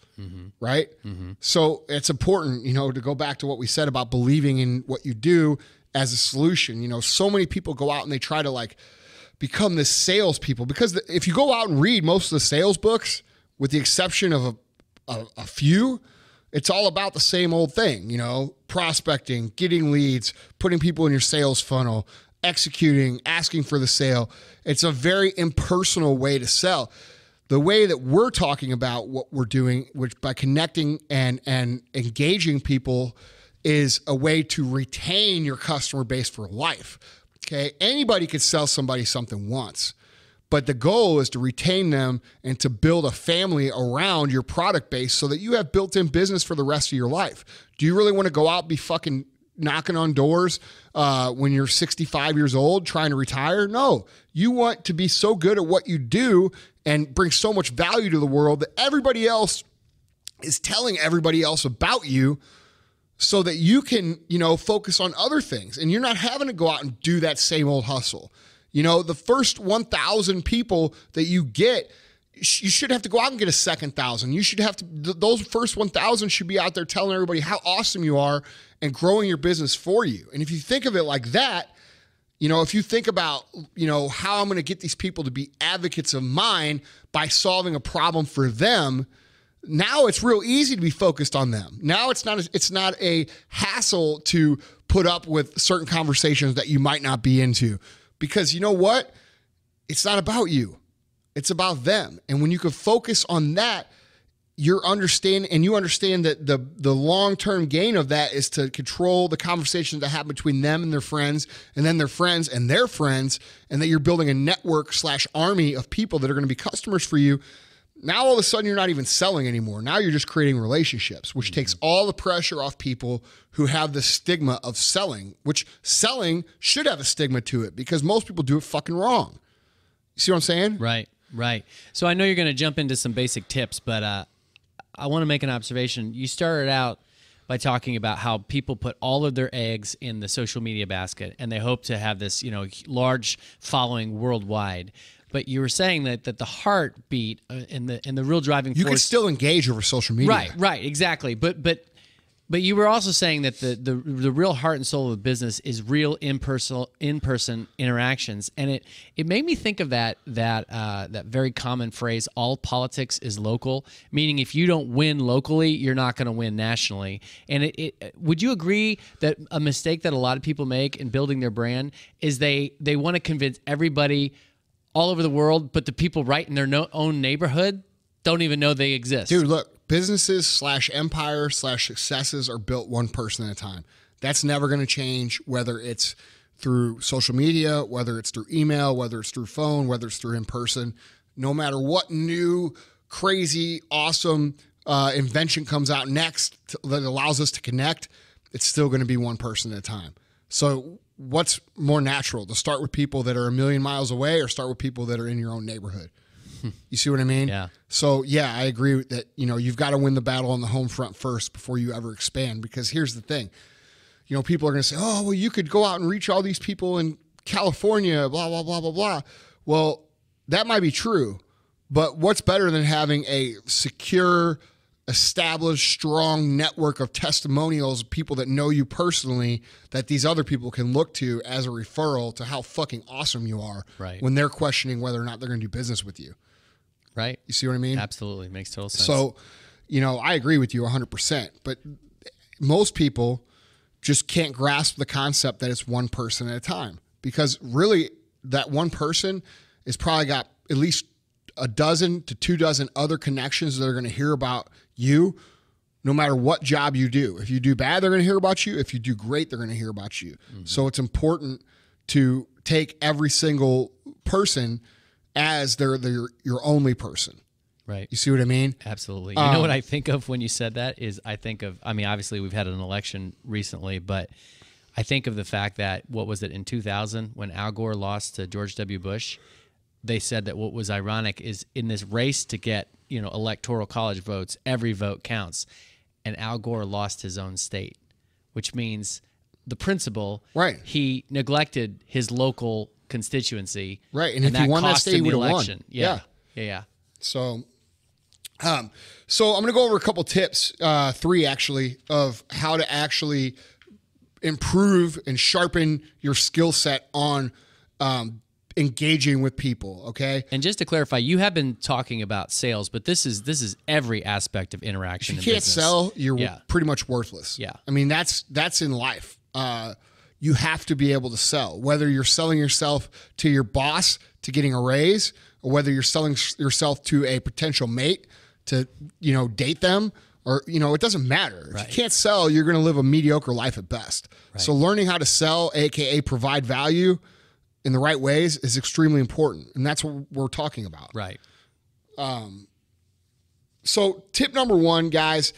Right? So it's important, to go back to what we said about believing in what you do as a solution. So many people go out and they try to like become this salespeople, because if you go out and read most of the sales books, with the exception of a few, it's all about the same old thing, prospecting, getting leads, putting people in your sales funnel, executing, asking for the sale. It's a very impersonal way to sell. The way that we're talking about what we're doing, which by connecting and engaging people, is a way to retain your customer base for life. Okay. Anybody could sell somebody something once, but the goal is to retain them and to build a family around your product base so that you have built-in business for the rest of your life. Do you really want to go out and be fucking knocking on doors when you're 65 years old trying to retire? No, you want to be so good at what you do and bring so much value to the world that everybody else is telling everybody else about you so that you can, focus on other things and you're not having to go out and do that same old hustle. The first 1,000 people that you get, you should have to go out and get a second 1,000. You should have to, those first 1,000 should be out there telling everybody how awesome you are and growing your business for you. And if you think of it like that, if you think about, how I'm going to get these people to be advocates of mine by solving a problem for them, now it's real easy to be focused on them. Now it's not a hassle to put up with certain conversations that you might not be into, because you know what? It's not about you. It's about them. And when you can focus on that, you understand that the long-term gain of that is to control the conversations that happen between them and their friends, and then their friends and their friends, and that you're building a network / army of people that are going to be customers for you. Now, all of a sudden, you're not even selling anymore. Now you're just creating relationships, which takes all the pressure off people who have the stigma of selling, which selling should have a stigma to it because most people do it fucking wrong. You see what I'm saying? Right. So I know you're going to jump into some basic tips, but I want to make an observation. You started out by talking about how people put all of their eggs in the social media basket, and they hope to have this, large following worldwide. But you were saying that the heartbeat and the real driving force. You can still engage over social media. Right, exactly. But you were also saying that the real heart and soul of the business is real in-person interactions, and it made me think of that very common phrase, all politics is local, meaning if you don't win locally, you're not going to win nationally. And would you agree that a mistake that a lot of people make in building their brand is they want to convince everybody all over the world, but the people right in their own neighborhood don't even know they exist? Dude, look, businesses / empire / successes are built one person at a time. That's never going to change, whether it's through social media, whether it's through email, whether it's through phone, whether it's through in person. No matter what new, crazy, awesome invention comes out next that allows us to connect, it's still going to be one person at a time. So what's more natural, to start with people that are a million miles away or start with people that are in your own neighborhood? You see what I mean? Yeah. So yeah, I agree that, you've got to win the battle on the home front first before you ever expand, because here's the thing, people are going to say, oh, well, you could go out and reach all these people in California, blah, blah, blah, blah, blah. Well, that might be true, but what's better than having a secure, established, strong network of testimonials, people that know you personally, that these other people can look to as a referral to how fucking awesome you are when they're questioning whether or not they're going to do business with you. Right. You see what I mean? Absolutely. Makes total sense. So, I agree with you 100%, but most people just can't grasp the concept that it's one person at a time, because really that one person has probably got at least a dozen to 24 other connections that are going to hear about you no matter what job you do. If you do bad, they're going to hear about you. If you do great, they're going to hear about you. Mm-hmm. So it's important to take every single person as they're your only person. Right. You see what I mean? Absolutely. You know what I think of when you said that is obviously we've had an election recently, but I think of the fact that, what was it, in 2000 when Al Gore lost to George W. Bush, they said that what was ironic is in this race to get, electoral college votes, every vote counts. And Al Gore lost his own state, which means the principle, he neglected his local constituency. Right. And if he won that state, he would have won. Yeah. So I'm going to go over a couple tips, 3 actually, of how to actually improve and sharpen your skill set on engaging with people, okay? And just to clarify, you have been talking about sales, but this is every aspect of interaction. If you can't sell, you're pretty much worthless. Yeah. I mean, that's in life. You have to be able to sell, whether you're selling yourself to your boss to getting a raise, or whether you're selling yourself to a potential mate to, date them, or, it doesn't matter. If you can't sell, you're going to live a mediocre life at best. Right. So learning how to sell, AKA provide value in the right ways, is extremely important. And that's what we're talking about. Right. So tip number 1, guys,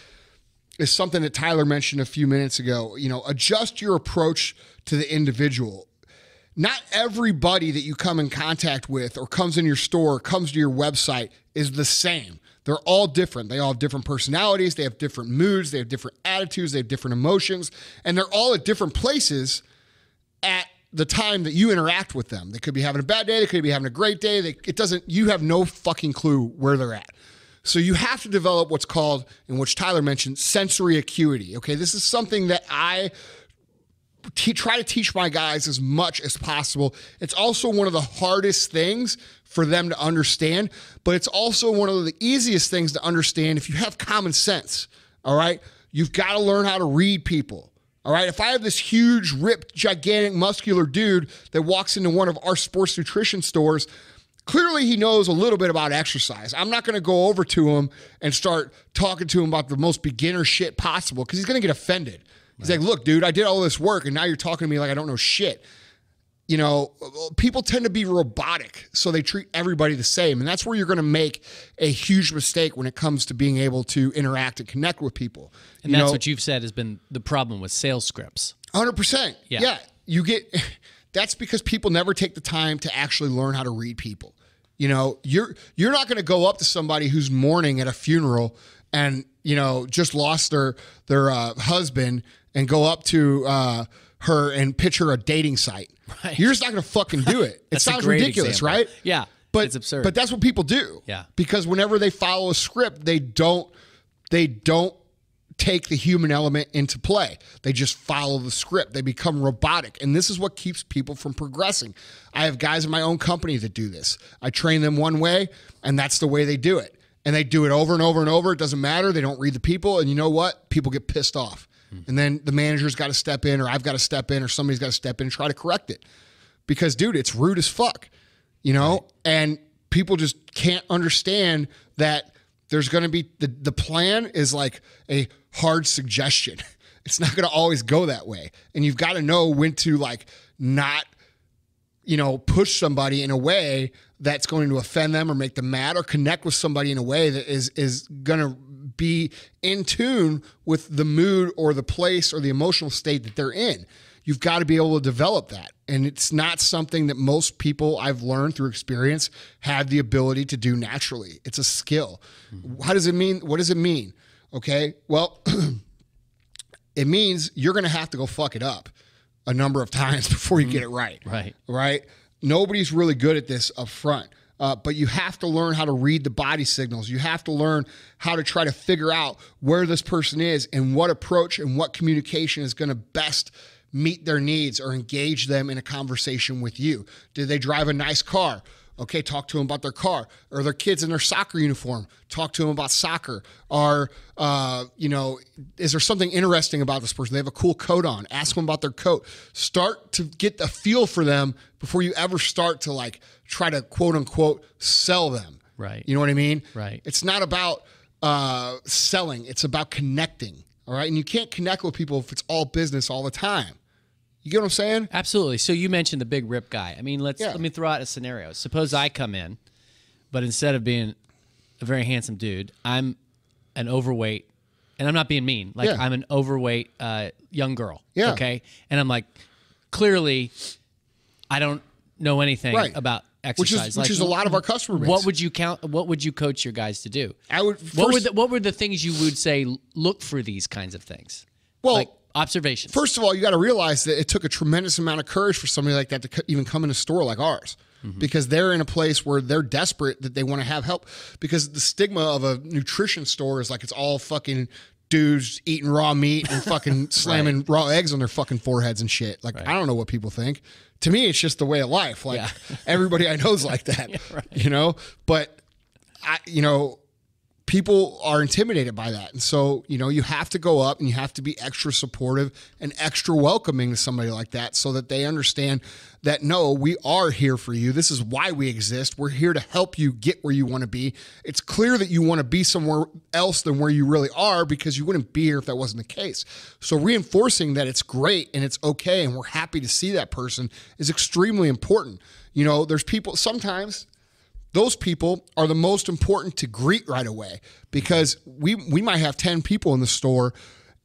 is something that Tyler mentioned a few minutes ago. Adjust your approach to the individual. Not everybody that you come in contact with or comes in your store, comes to your website is the same. They're all different. They all have different personalities. They have different moods. They have different attitudes. They have different emotions. And they're all at different places at the time that you interact with them. They could be having a bad day. They could be having a great day. You have no fucking clue where they're at. So you have to develop what's called, and which Tyler mentioned, sensory acuity. Okay, this is something that I try to teach my guys as much as possible. It's also one of the hardest things for them to understand, but it's also one of the easiest things to understand if you have common sense. All right, you've got to learn how to read people. All right, if I have this huge, ripped, gigantic, muscular dude that walks into one of our sports nutrition stores, clearly he knows a little bit about exercise. I'm not going to go over to him and start talking to him about the most beginner shit possible because he's going to get offended. He's like, look, dude, I did all this work and now you're talking to me like I don't know shit. You know, people tend to be robotic, so they treat everybody the same. And that's where you're going to make a huge mistake when it comes to being able to interact and connect with people. And that's what you've said has been the problem with sales scripts. 100%. Yeah. That's because people never take the time to actually learn how to read people. You know, you're not going to go up to somebody who's mourning at a funeral and, you know, just lost their husband and go up to her and pitch her a dating site. Right. You're just not going to fucking do it. It sounds ridiculous, example. right? Yeah, but it's absurd. But that's what people do. Yeah. Because whenever they follow a script, they don't take the human element into play. They just follow the script. They become robotic. And this is what keeps people from progressing. I have guys in my own company that do this. I train them one way, and that's the way they do it. And they do it over and over and over. It doesn't matter. They don't read the people. And you know what? People get pissed off. And then the manager's got to step in, or I've got to step in, or somebody's got to step in and try to correct it. Because, dude, it's rude as fuck, you know? Right. And people just can't understand that there's going to be, the plan is like a hard suggestion. It's not going to always go that way. And you've got to know when to like not, you know, push somebody in a way that's going to offend them or make them mad, or connect with somebody in a way that is going to be in tune with the mood or the place or the emotional state that they're in. You've got to be able to develop that. And it's not something that most people, I've learned through experience, have the ability to do naturally. It's a skill. Mm-hmm. How does it mean? What does it mean? Okay, well, it means you're going to have to go fuck it up a number of times before you get it right. Right? Nobody's really good at this up front. But you have to learn how to read the body signals. You have to learn how to try to figure out where this person is and what approach and what communication is going to best meet their needs or engage them in a conversation with you. Did they drive a nice car? Okay, talk to them about their car. Or their kids in their soccer uniform? Talk to them about soccer. Or, you know, is there something interesting about this person? They have a cool coat on. Ask them about their coat. Start to get a feel for them before you ever start to like try to quote unquote sell them. Right. You know what I mean? Right. It's not about selling. It's about connecting. All right. And you can't connect with people if it's all business all the time. You get what I'm saying? Absolutely. So you mentioned the big rip guy. I mean, let me throw out a scenario. Suppose I come in, but instead of being a very handsome dude, I'm an overweight, and I'm not being mean. Like I'm an overweight young girl. Yeah. Okay. And I'm like, clearly, I don't know anything about exercise. Which is a lot of our customer base. What would you coach your guys to do? What were the things you would say? Look for these kinds of things. Well, like observations. First of all, you got to realize that it took a tremendous amount of courage for somebody like that to even come in a store like ours, because they're in a place where they're desperate that they want to have help. Because the stigma of a nutrition store is like it's all fucking dudes eating raw meat and fucking slamming raw eggs on their fucking foreheads and shit. Like I don't know what people think. To me, it's just the way of life. Like everybody I know is like that, you know. But people are intimidated by that. And so, you know, you have to go up and you have to be extra supportive and extra welcoming to somebody like that so that they understand that, no, we are here for you. This is why we exist. We're here to help you get where you want to be. It's clear that you want to be somewhere else than where you really are, because you wouldn't be here if that wasn't the case. So reinforcing that it's great and it's okay and we're happy to see that person is extremely important. You know, there's people sometimes... Those people are the most important to greet right away, because we might have 10 people in the store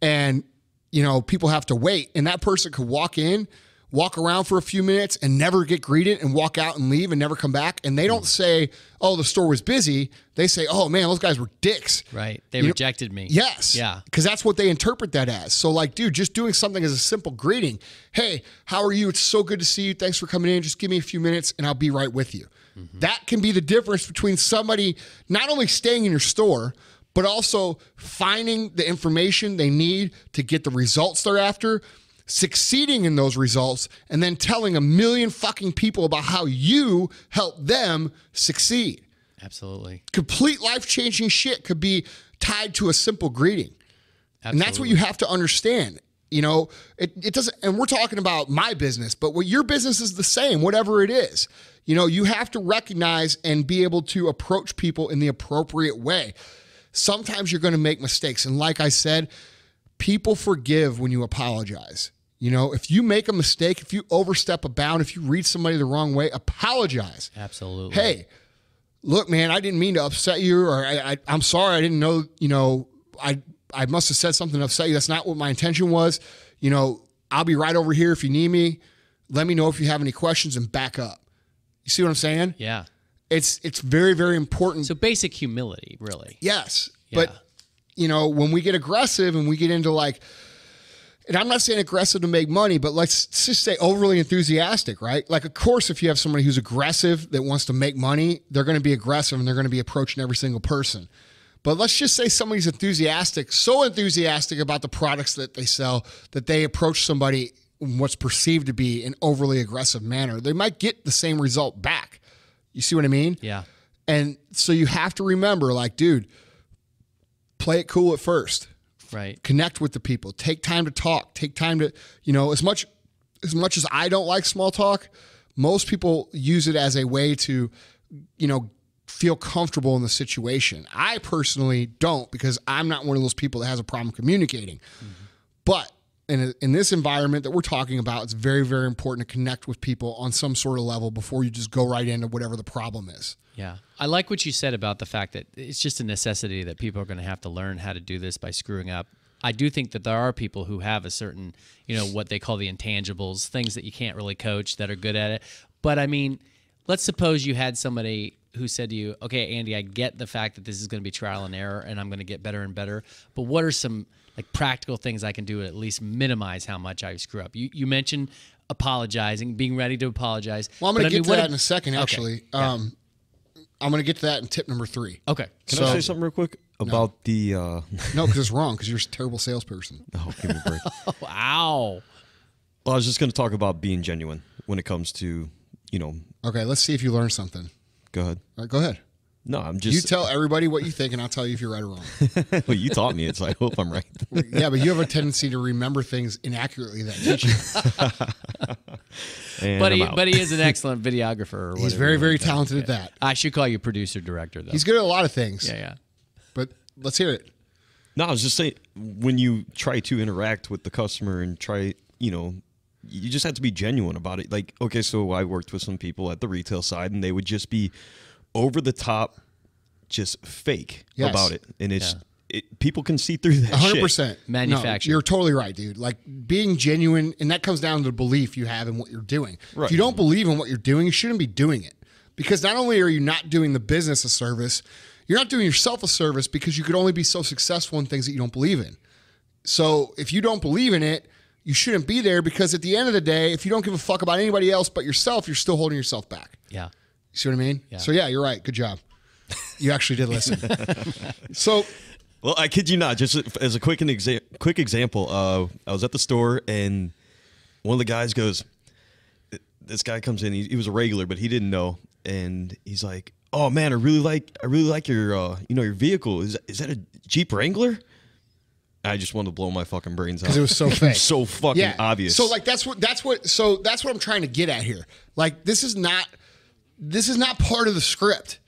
and, you know, people have to wait, and that person could walk in walk around for a few minutes and never get greeted and walk out and leave and never come back. And they don't say, oh, the store was busy. They say, oh, man, those guys were dicks. Right. They rejected me. Yes. Yeah. Because that's what they interpret that as. So, like, dude, just doing something as a simple greeting. Hey, how are you? It's so good to see you. Thanks for coming in. Just give me a few minutes and I'll be right with you. That can be the difference between somebody not only staying in your store, but also finding the information they need to get the results they're after, succeeding in those results, and then telling a million fucking people about how you help them succeed. Absolutely. Complete life-changing shit could be tied to a simple greeting. Absolutely. And that's what you have to understand. You know, it doesn't, and we're talking about my business, but what your business is the same, whatever it is. You know, you have to recognize and be able to approach people in the appropriate way. Sometimes you're going to make mistakes. And like I said, people forgive when you apologize. You know, if you make a mistake, if you overstep a bound, if you read somebody the wrong way, apologize. Absolutely. Hey, look, man, I didn't mean to upset you, or I'm sorry, I didn't know, you know, I must have said something to upset you. That's not what my intention was. You know, I'll be right over here if you need me. Let me know if you have any questions and back up. You see what I'm saying? Yeah. It's very, very important. So basic humility, really. Yes. Yeah. But, you know, when we get aggressive and we get into like, and I'm not saying aggressive to make money, but let's just say overly enthusiastic, right? Like, of course, if you have somebody who's aggressive that wants to make money, they're going to be aggressive and they're going to be approaching every single person. But let's just say somebody's enthusiastic, so enthusiastic about the products that they sell that they approach somebody in what's perceived to be an overly aggressive manner. They might get the same result back. You see what I mean? Yeah. And so you have to remember, like, dude, play it cool at first. Right. Connect with the people. Take time to talk. Take time to, you know, as much as I don't like small talk, most people use it as a way to, you know, feel comfortable in the situation. I personally don't, because I'm not one of those people that has a problem communicating. But in this environment that we're talking about, it's very, very important to connect with people on some sort of level before you just go right into whatever the problem is. Yeah. I like what you said about the fact that it's just a necessity that people are going to have to learn how to do this by screwing up. I do think that there are people who have a certain, you know, what they call the intangibles, things that you can't really coach that are good at it. But I mean, let's suppose you had somebody who said to you, okay, Andy, I get the fact that this is going to be trial and error and I'm going to get better and better, but what are some like practical things I can do to at least minimize how much I screw up? You mentioned apologizing, being ready to apologize. Well, I'm going to get to that in a second, actually. Okay. Yeah. I'm going to get to that in tip number 3. Okay. Can I say something real quick about the... No, because it's wrong, because you're a terrible salesperson. Oh, give me a break. Wow. Well, I was just going to talk about being genuine when it comes to, you know... Okay, let's see if you learned something. Go ahead. All right, go ahead. No, I'm just... You tell everybody what you think, and I'll tell you if you're right or wrong. Well, you taught me it, so I hope I'm right. Yeah, but you have a tendency to remember things inaccurately that teach you. But he is an excellent videographer. Or He's whatever very, you very want to say. talented at Yeah. that. I should call you producer director, though. He's good at a lot of things. Yeah. But let's hear it. No, I was just saying, when you try to interact with the customer and try, you know, you just have to be genuine about it. Like, okay, so I worked with some people at the retail side, and they would just be over the top, just fake about it. And it's people can see through that 100%. Manufactured. No, you're totally right, dude. Like, being genuine, and that comes down to the belief you have in what you're doing. Right. If you don't believe in what you're doing, you shouldn't be doing it. Because not only are you not doing the business a service, you're not doing yourself a service, because you could only be so successful in things that you don't believe in. So if you don't believe in it, you shouldn't be there, because at the end of the day, if you don't give a fuck about anybody else but yourself, you're still holding yourself back. Yeah. You see what I mean? Yeah. So yeah, you're right. Good job. You actually did listen. So, well, I kid you not. Just as a quick example, I was at the store, and one of the guys goes, this guy comes in. He was a regular, but he didn't know, and he's like, "Oh man, I really like your your vehicle. Is that a Jeep Wrangler?" I just wanted to blow my fucking brains out because it was so fake, so fucking obvious. So like that's what I'm trying to get at here. Like, this is not part of the script.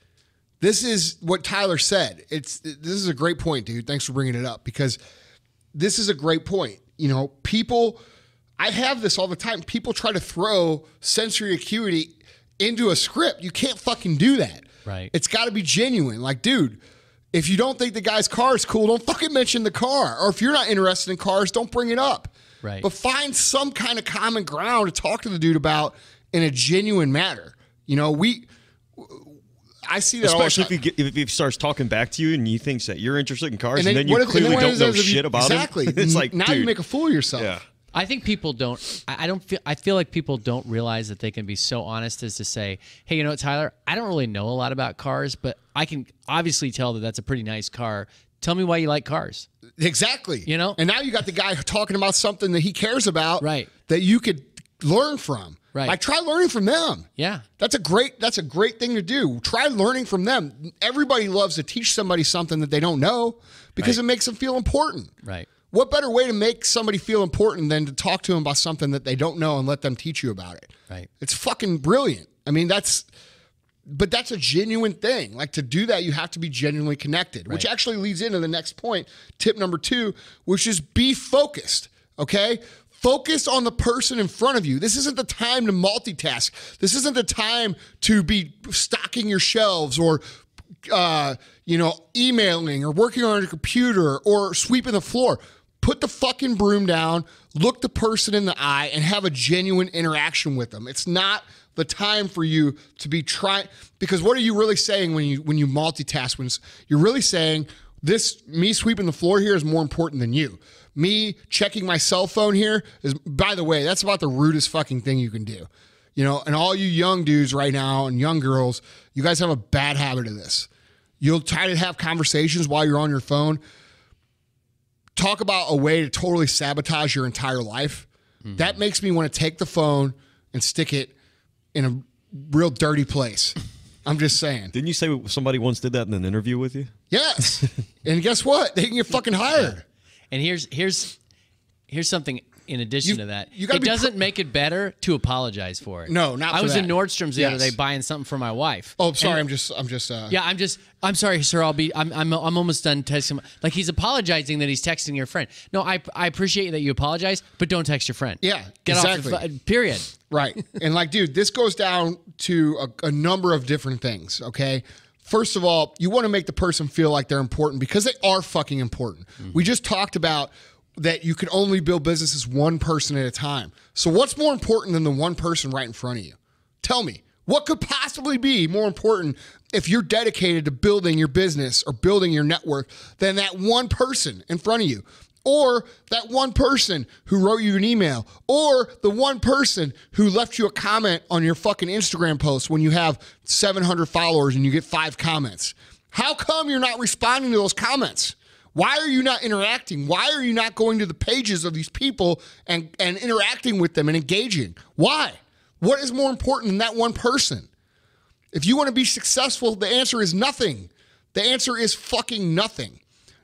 This is what Tyler said. This is a great point, dude. Thanks for bringing it up, because this is a great point. You know, people, I have this all the time. People try to throw sensory acuity into a script. You can't fucking do that. Right. It's got to be genuine. Like, dude, If you don't think the guy's car is cool, don't fucking mention the car. Or if you're not interested in cars, don't bring it up. Right. But find some kind of common ground to talk to the dude about in a genuine manner. You know, I see that especially all the time. if he starts talking back to you and you think that you're interested in cars, and then what you if- clearly what don't know if you- shit about exactly. him. It's like, now dude, you make a fool of yourself. yeah. I think people don't. I don't feel. I feel like people don't realize that they can be so honest as to say, "Hey, you know what, Tyler? I don't really know a lot about cars, but I can obviously tell that that's a pretty nice car. Tell me why you like cars." Exactly. You know? And now you got the guy talking about something that he cares about, Right. that you could learn from. Right. Like, try learning from them. Yeah. That's a great thing to do. Try learning from them. Everybody loves to teach somebody something that they don't know because Right. it makes them feel important. Right. What better way to make somebody feel important than to talk to them about something that they don't know and let them teach you about it? Right. It's fucking brilliant. I mean, that's a genuine thing. Like, to do that, you have to be genuinely connected, which Right. actually leads into the next point, tip number 2, which is be focused. Okay? Focus on the person in front of you. This isn't the time to multitask. This isn't the time to be stocking your shelves or emailing or working on your computer or sweeping the floor. Put the fucking broom down, look the person in the eye, and have a genuine interaction with them. It's not the time for you to be trying, because what are you really saying when you multitask? When you're really saying, me sweeping the floor here is more important than you. Me checking my cell phone here is, by the way, that's about the rudest fucking thing you can do. You know, and all you young dudes right now and young girls, you guys have a bad habit of this. You'll try to have conversations while you're on your phone. Talk about a way to totally sabotage your entire life. Mm-hmm. That makes me want to take the phone and stick it in a real dirty place. I'm just saying. Didn't you say somebody once did that in an interview with you? Yes. And guess what? They can get fucking hired. And here's something in addition to that. You gotta it be doesn't make it better to apologize for it. No, not I for was that. in Nordstrom's the other Yes. day buying something for my wife. Oh, sorry. And- I'm sorry, sir. I'm almost done texting. Like, he's apologizing that he's texting your friend. No, I appreciate that you apologize, but don't text your friend. Yeah, Get exactly. off the period. Right. And like, dude, this goes down to a number of different things, okay? First of all, you want to make the person feel like they're important because they are fucking important. Mm-hmm. We just talked about that you can only build businesses one person at a time. So what's more important than the one person right in front of you? Tell me, what could possibly be more important if you're dedicated to building your business or building your network than that one person in front of you? Or that one person who wrote you an email, or the one person who left you a comment on your fucking Instagram post when you have 700 followers and you get 5 comments. How come you're not responding to those comments? Why are you not interacting? Why are you not going to the pages of these people and interacting with them and engaging? Why? What is more important than that one person? If you want to be successful, the answer is nothing. The answer is fucking nothing.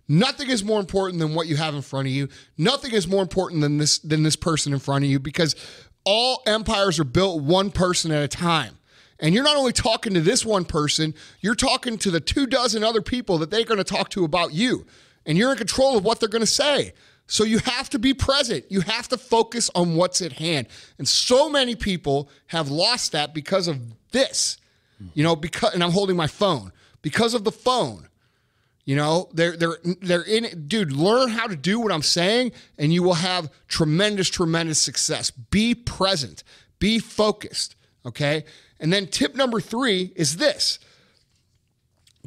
Nothing is more important than what you have in front of you. Nothing is more important than this person in front of you, because all empires are built one person at a time. And you're not only talking to this one person, you're talking to the 24 other people that they're going to talk to about you. And you're in control of what they're going to say. So you have to be present. You have to focus on what's at hand. And so many people have lost that because of this. You know, and I'm holding my phone. Because of the phone. You know, they're in it. Dude, learn how to do what I'm saying, and you will have tremendous, tremendous success. Be present. Be focused. Okay? And then tip number 3 is this.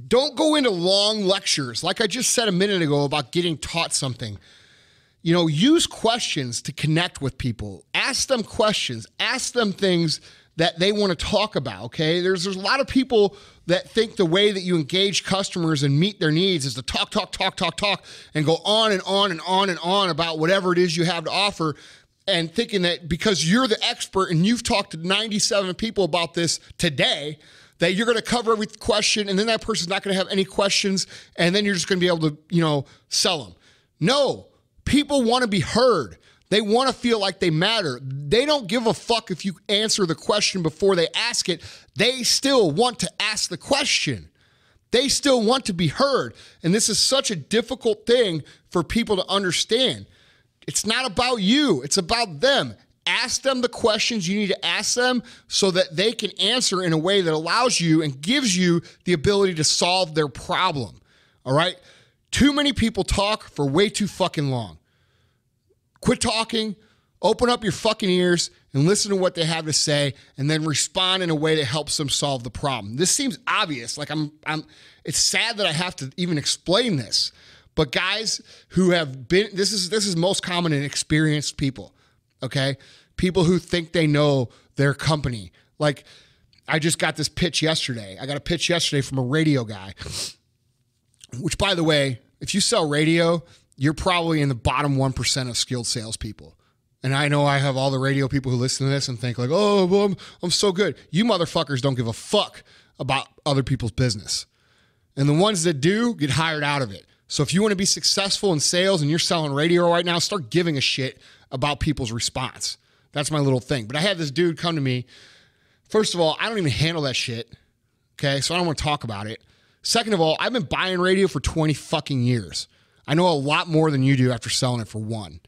Don't go into long lectures. Like I just said a minute ago about getting taught something. You know, use questions to connect with people. Ask them questions. Ask them things that they want to talk about, okay? There's a lot of people that think the way that you engage customers and meet their needs is to talk, and go on and on and on and on about whatever it is you have to offer, and thinking that because you're the expert and you've talked to 97 people about this today, that you're going to cover every question, and then that person's not going to have any questions, and then you're just going to be able to, you know, sell them. No, people want to be heard. They want to feel like they matter. They don't give a fuck if you answer the question before they ask it. They still want to ask the question. They still want to be heard. And this is such a difficult thing for people to understand. It's not about you. It's about them. Ask them the questions you need to ask them so that they can answer in a way that allows you and gives you the ability to solve their problem. All right? Too many people talk for way too fucking long. Quit talking, open up your fucking ears and listen to what they have to say and then respond in a way that helps them solve the problem. This seems obvious. Like it's sad that I have to even explain this. But guys who have been, this is most common in experienced people, okay? People who think they know their company. Like, I just got this pitch yesterday. I got a pitch yesterday from a radio guy, which, by the way, if you sell radio, you're probably in the bottom 1% of skilled salespeople. And I know I have all the radio people who listen to this and think like, oh, well, I'm so good. You motherfuckers don't give a fuck about other people's business. And the ones that do get hired out of it. So if you want to be successful in sales and you're selling radio right now, start giving a shit about people's response. That's my little thing. But I had this dude come to me. First of all, I don't even handle that shit. Okay, so I don't want to talk about it. Second of all, I've been buying radio for 20 fucking years. I know a lot more than you do after selling it for one.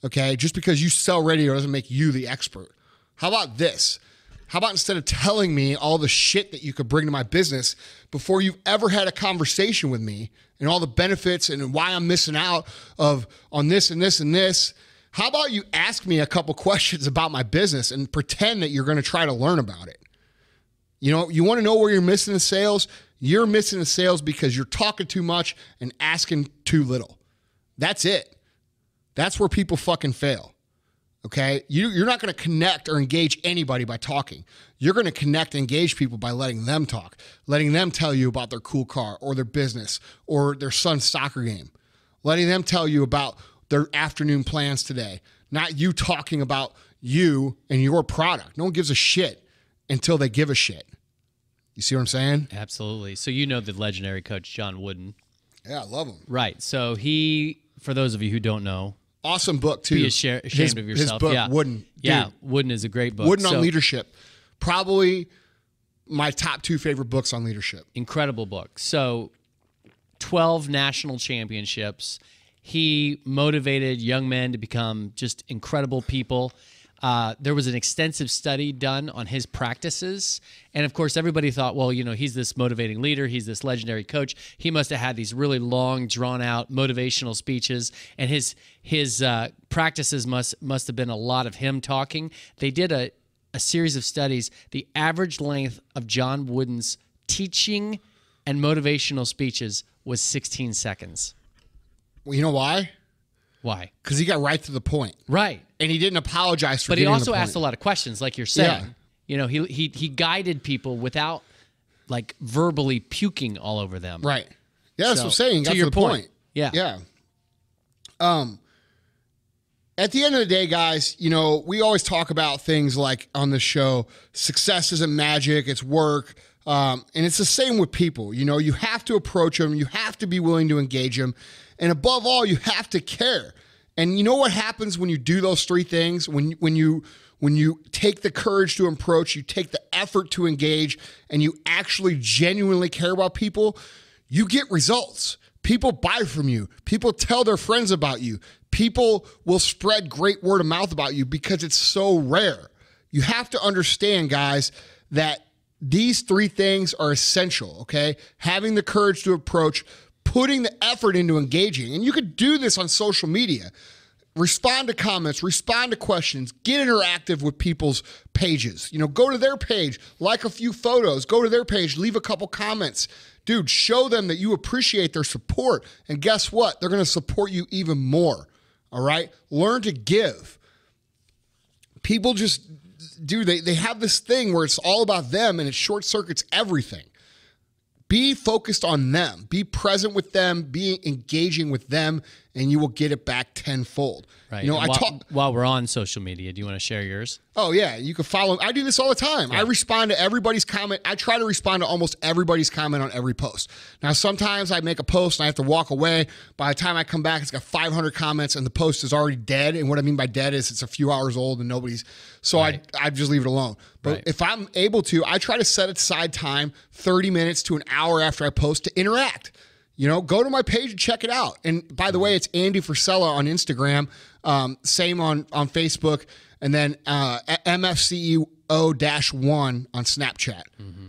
Okay, just because you sell radio doesn't make you the expert. How about this? How about instead of telling me all the shit that you could bring to my business before you've ever had a conversation with me and all the benefits and why I'm missing out on this and this and this, how about you ask me a couple questions about my business and pretend that you're going to try to learn about it? You know, you want to know where you're missing the sales? You're missing the sales because you're talking too much and asking too little. That's it. That's where people fucking fail. Okay? You're not going to connect or engage anybody by talking. You're going to connect and engage people by letting them talk, letting them tell you about their cool car or their business or their son's soccer game, letting them tell you about their afternoon plans today, not you talking about you and your product. No one gives a shit until they give a shit. You see what I'm saying? Absolutely. So you know the legendary coach John Wooden. Yeah, I love him. Right. So he, for those of you who don't know, awesome book too. Be ashamed of yourself. His book, yeah. Wooden. Dude, yeah, Wooden is a great book. Wooden on leadership. Probably my top 2 favorite books on leadership. Incredible book. So 12 national championships. He motivated young men to become just incredible people. There was an extensive study done on his practices. And of course, everybody thought, well, you know, he's this motivating leader. He's this legendary coach. He must have had these really long, drawn out motivational speeches. And his practices must have been a lot of him talking. They did a series of studies. The average length of John Wooden's teaching and motivational speeches was 16 seconds. Well, you know why? Why? Because he got right to the point. Right. And he didn't apologize for But he getting also the point. asked a lot of questions, like you're saying. Yeah. You know, he guided people without like verbally puking all over them. Right. Yeah, that's So, what I'm saying. He got to your the point. Yeah. Yeah. At the end of the day, guys, you know, we always talk about things like on the show, success isn't magic, it's work. And it's the same with people. You know, you have to approach them. You have to be willing to engage them. And above all, you have to care. And you know what happens when you do those 3 things? When you take the courage to approach, you take the effort to engage, and you actually genuinely care about people, you get results. People buy from you. People tell their friends about you. People will spread great word of mouth about you because it's so rare. You have to understand, guys, that these 3 things are essential, okay? Having the courage to approach, putting the effort into engaging. And you could do this on social media. Respond to comments, respond to questions, get interactive with people's pages. You know, go to their page, like a few photos, go to their page, leave a couple comments. Dude, show them that you appreciate their support. And guess what? They're going to support you even more, all right? Learn to give. People just, dude, they have this thing where it's all about them and it short circuits everything. Be focused on them. Be present with them. Be engaging with them, and you will get it back tenfold. Right. You know, while we're on social media, do you want to share yours? Oh yeah, you can follow. I do this all the time. Yeah. I respond to everybody's comment. I try to respond to almost everybody's comment on every post. Now, sometimes I make a post and I have to walk away. By the time I come back, it's got 500 comments and the post is already dead. And what I mean by dead is it's a few hours old and nobody's. So right. I just leave it alone. But right. If I'm able to, I try to set aside time, 30 minutes to an hour after I post to interact. You know, go to my page and check it out. And by the way, it's Andy Frisella on Instagram. Same on Facebook. And then MFCEO-1 on Snapchat. Mm-hmm.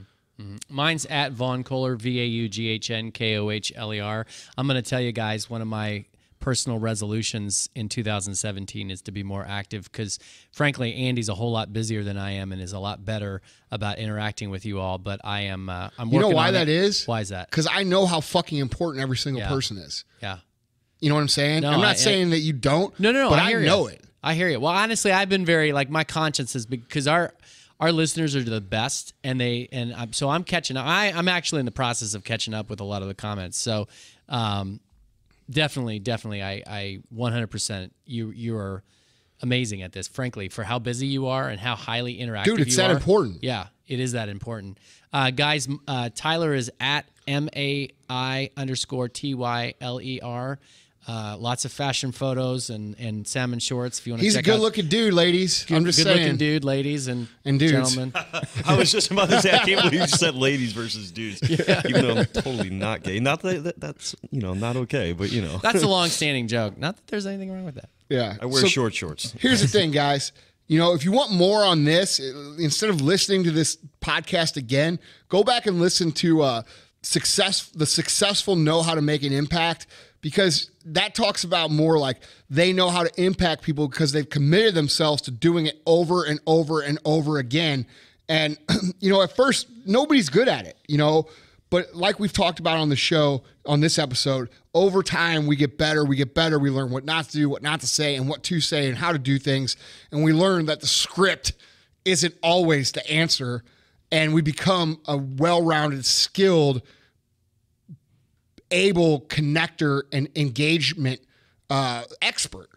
Mine's at Vaughn Kohler, VAUGHNKOHLER. I'm going to tell you guys, one of my personal resolutions in 2017 is to be more active because, frankly, Andy's a whole lot busier than I am and is a lot better about interacting with you all. But I'm working on it. You know why that is? Why is that? Because I know how fucking important every single person is. Yeah. You know what I'm saying? No, I'm not saying that you don't. No. But I hear know you. it. I hear you. Well, honestly, I've been very my conscience is because our listeners are the best, so I'm catching up. I'm actually in the process of catching up with a lot of the comments. So, definitely, I 100%. You are amazing at this. Frankly, for how busy you are and how highly interactive you are. Dude, it's that important. Yeah, it is that important. Guys, Tyler is at MAI_TYLER. Lots of fashion photos and salmon shorts. If you want to, he's a good-looking dude, ladies. I'm just saying, good-looking dude, ladies and dudes. gentlemen. I was just about to say, I can't believe you said ladies versus dudes. Yeah. Even though I'm totally not gay. Not that's not okay, but That's a long-standing joke. Not that there's anything wrong with that. Yeah, I wear short shorts. Here's the thing, guys. If you want more on this, instead of listening to this podcast again, go back and listen to the successful know how to make an impact. Because that talks about more like they know how to impact people because they've committed themselves to doing it over and over and over again. And, at first, nobody's good at it, But like we've talked about on the show, on this episode, over time, we get better. We learn what not to do, what not to say, and what to say, and how to do things. And we learn that the script isn't always the answer. And we become a well-rounded, skilled, able connector and engagement expert,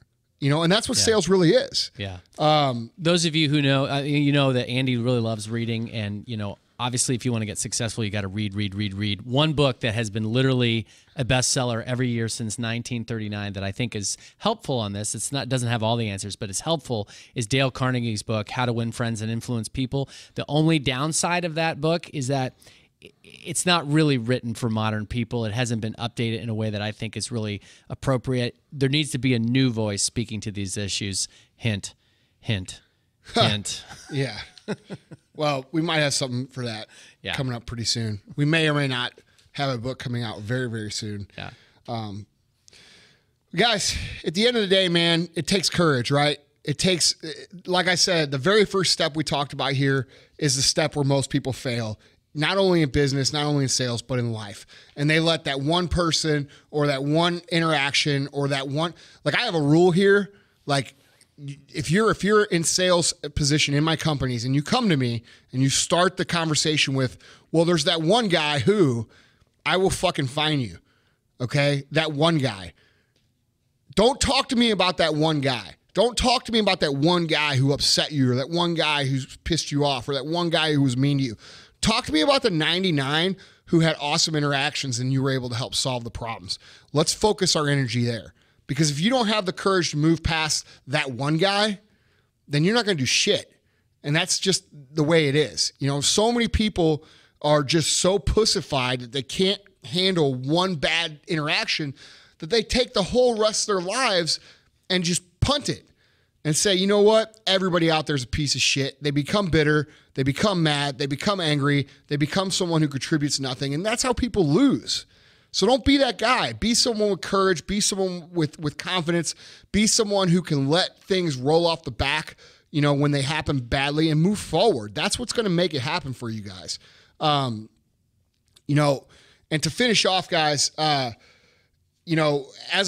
and that's what sales really is. Yeah. Those of you who know, that Andy really loves reading, and obviously, if you want to get successful, you got to read. One book that has been literally a bestseller every year since 1939 that I think is helpful on this. Doesn't have all the answers, but it's helpful. Is Dale Carnegie's book, How to Win Friends and Influence People. The only downside of that book is that it's not really written for modern people. It hasn't been updated in a way that I think is really appropriate. There needs to be a new voice speaking to these issues. Hint, hint, hint. Yeah. Well, we might have something for that coming up pretty soon. We may or may not have a book coming out very, very soon. Yeah. Guys, at the end of the day, man, it takes courage, right? It takes, like I said, the very first step we talked about here is the step where most people fail. Not only in business, not only in sales, but in life. And they let that one person or that one interaction or that one, like I have a rule here, like if you're in sales position in my companies and you come to me and you start the conversation with, well, there's that one guy who I will fucking fine you. Okay. That one guy. Don't talk to me about that one guy. Don't talk to me about that one guy who upset you or that one guy who's pissed you off or that one guy who was mean to you. Talk to me about the 99 who had awesome interactions and you were able to help solve the problems. Let's focus our energy there. Because if you don't have the courage to move past that one guy, then you're not going to do shit. And that's just the way it is. So many people are just so pussified that they can't handle one bad interaction that they take the whole rest of their lives and just punt it. And say, you know what? Everybody out there is a piece of shit. They become bitter. They become mad. They become angry. They become someone who contributes nothing. And that's how people lose. So don't be that guy. Be someone with courage. Be someone with confidence. Be someone who can let things roll off the back, when they happen badly and move forward. That's what's going to make it happen for you guys. And to finish off, guys, as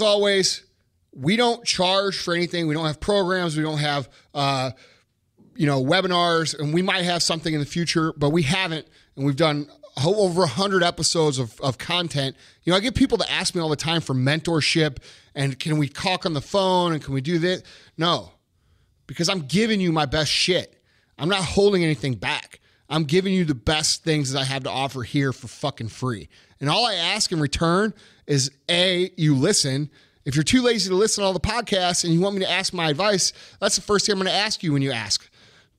always, we don't charge for anything. We don't have programs. We don't have, webinars, and we might have something in the future, but we haven't. And we've done over 100 episodes of content. I get people to ask me all the time for mentorship and can we talk on the phone and can we do this? No, because I'm giving you my best shit. I'm not holding anything back. I'm giving you the best things that I have to offer here for fucking free. And all I ask in return is you listen. If you're too lazy to listen to all the podcasts and you want me to ask my advice, that's the first thing I'm going to ask you when you ask.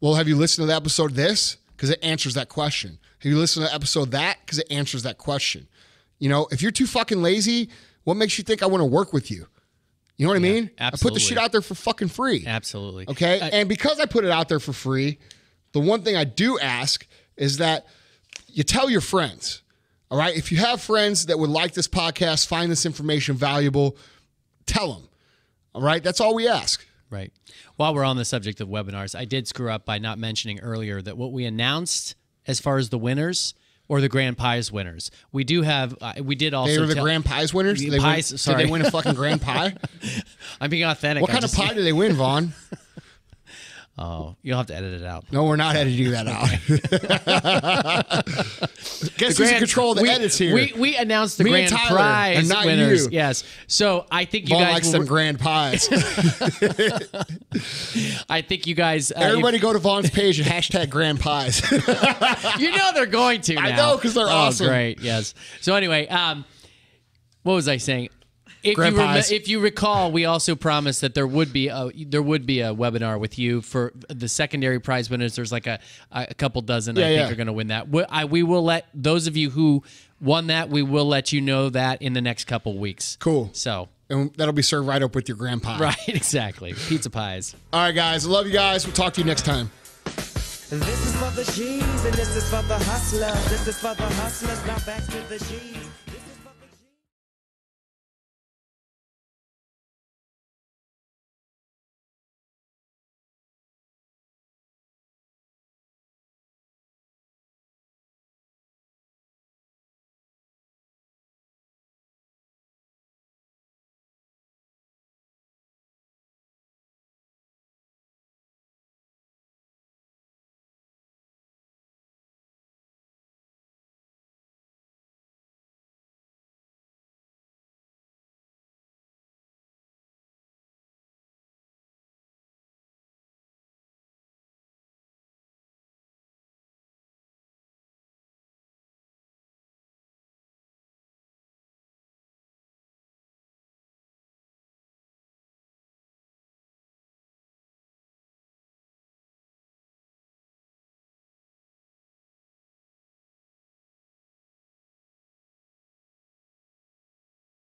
Well, have you listened to the episode this? Because it answers that question. Have you listened to the episode that? Because it answers that question. If you're too fucking lazy, what makes you think I want to work with you? You know what I mean? Absolutely. I put the shit out there for fucking free. Absolutely. Okay? And because I put it out there for free, the one thing I do ask is that you tell your friends. All right. If you have friends that would like this podcast, find this information valuable, tell them. All right. That's all we ask. Right. While we're on the subject of webinars, I did screw up by not mentioning earlier that what we announced as far as the winners or the grand prize winners, we do have, we did also. They were the grand prize winners? Did Sorry. they win a fucking grand pie? I'm being authentic. What kind of pie do they win, Vaughn? Oh, you'll have to edit it out. No, we're not editing that out. Guess who's in control of the edits here? We announced the Me grand and Tyler, prize and not winners. you. Yes. So I think you Vaughn guys likes some grand pies. I think you guys. Everybody go to Vaughn's page and hashtag grand pies. You know they're going to now. I know, because they're awesome. Great. Yes. So anyway, what was I saying? If you recall, we also promised that there would be a webinar with you for the secondary prize winners. There's like a couple dozen. I think are going to win that. We will let those of you who won that. We will let you know that in the next couple weeks. Cool. So. And that'll be served right up with your grand pie. Right. Exactly. Pizza pies. All right, guys. I love you guys. We'll talk to you next time. This is for the G's and this is for the hustlers. This is for the hustlers. Now back to the G's.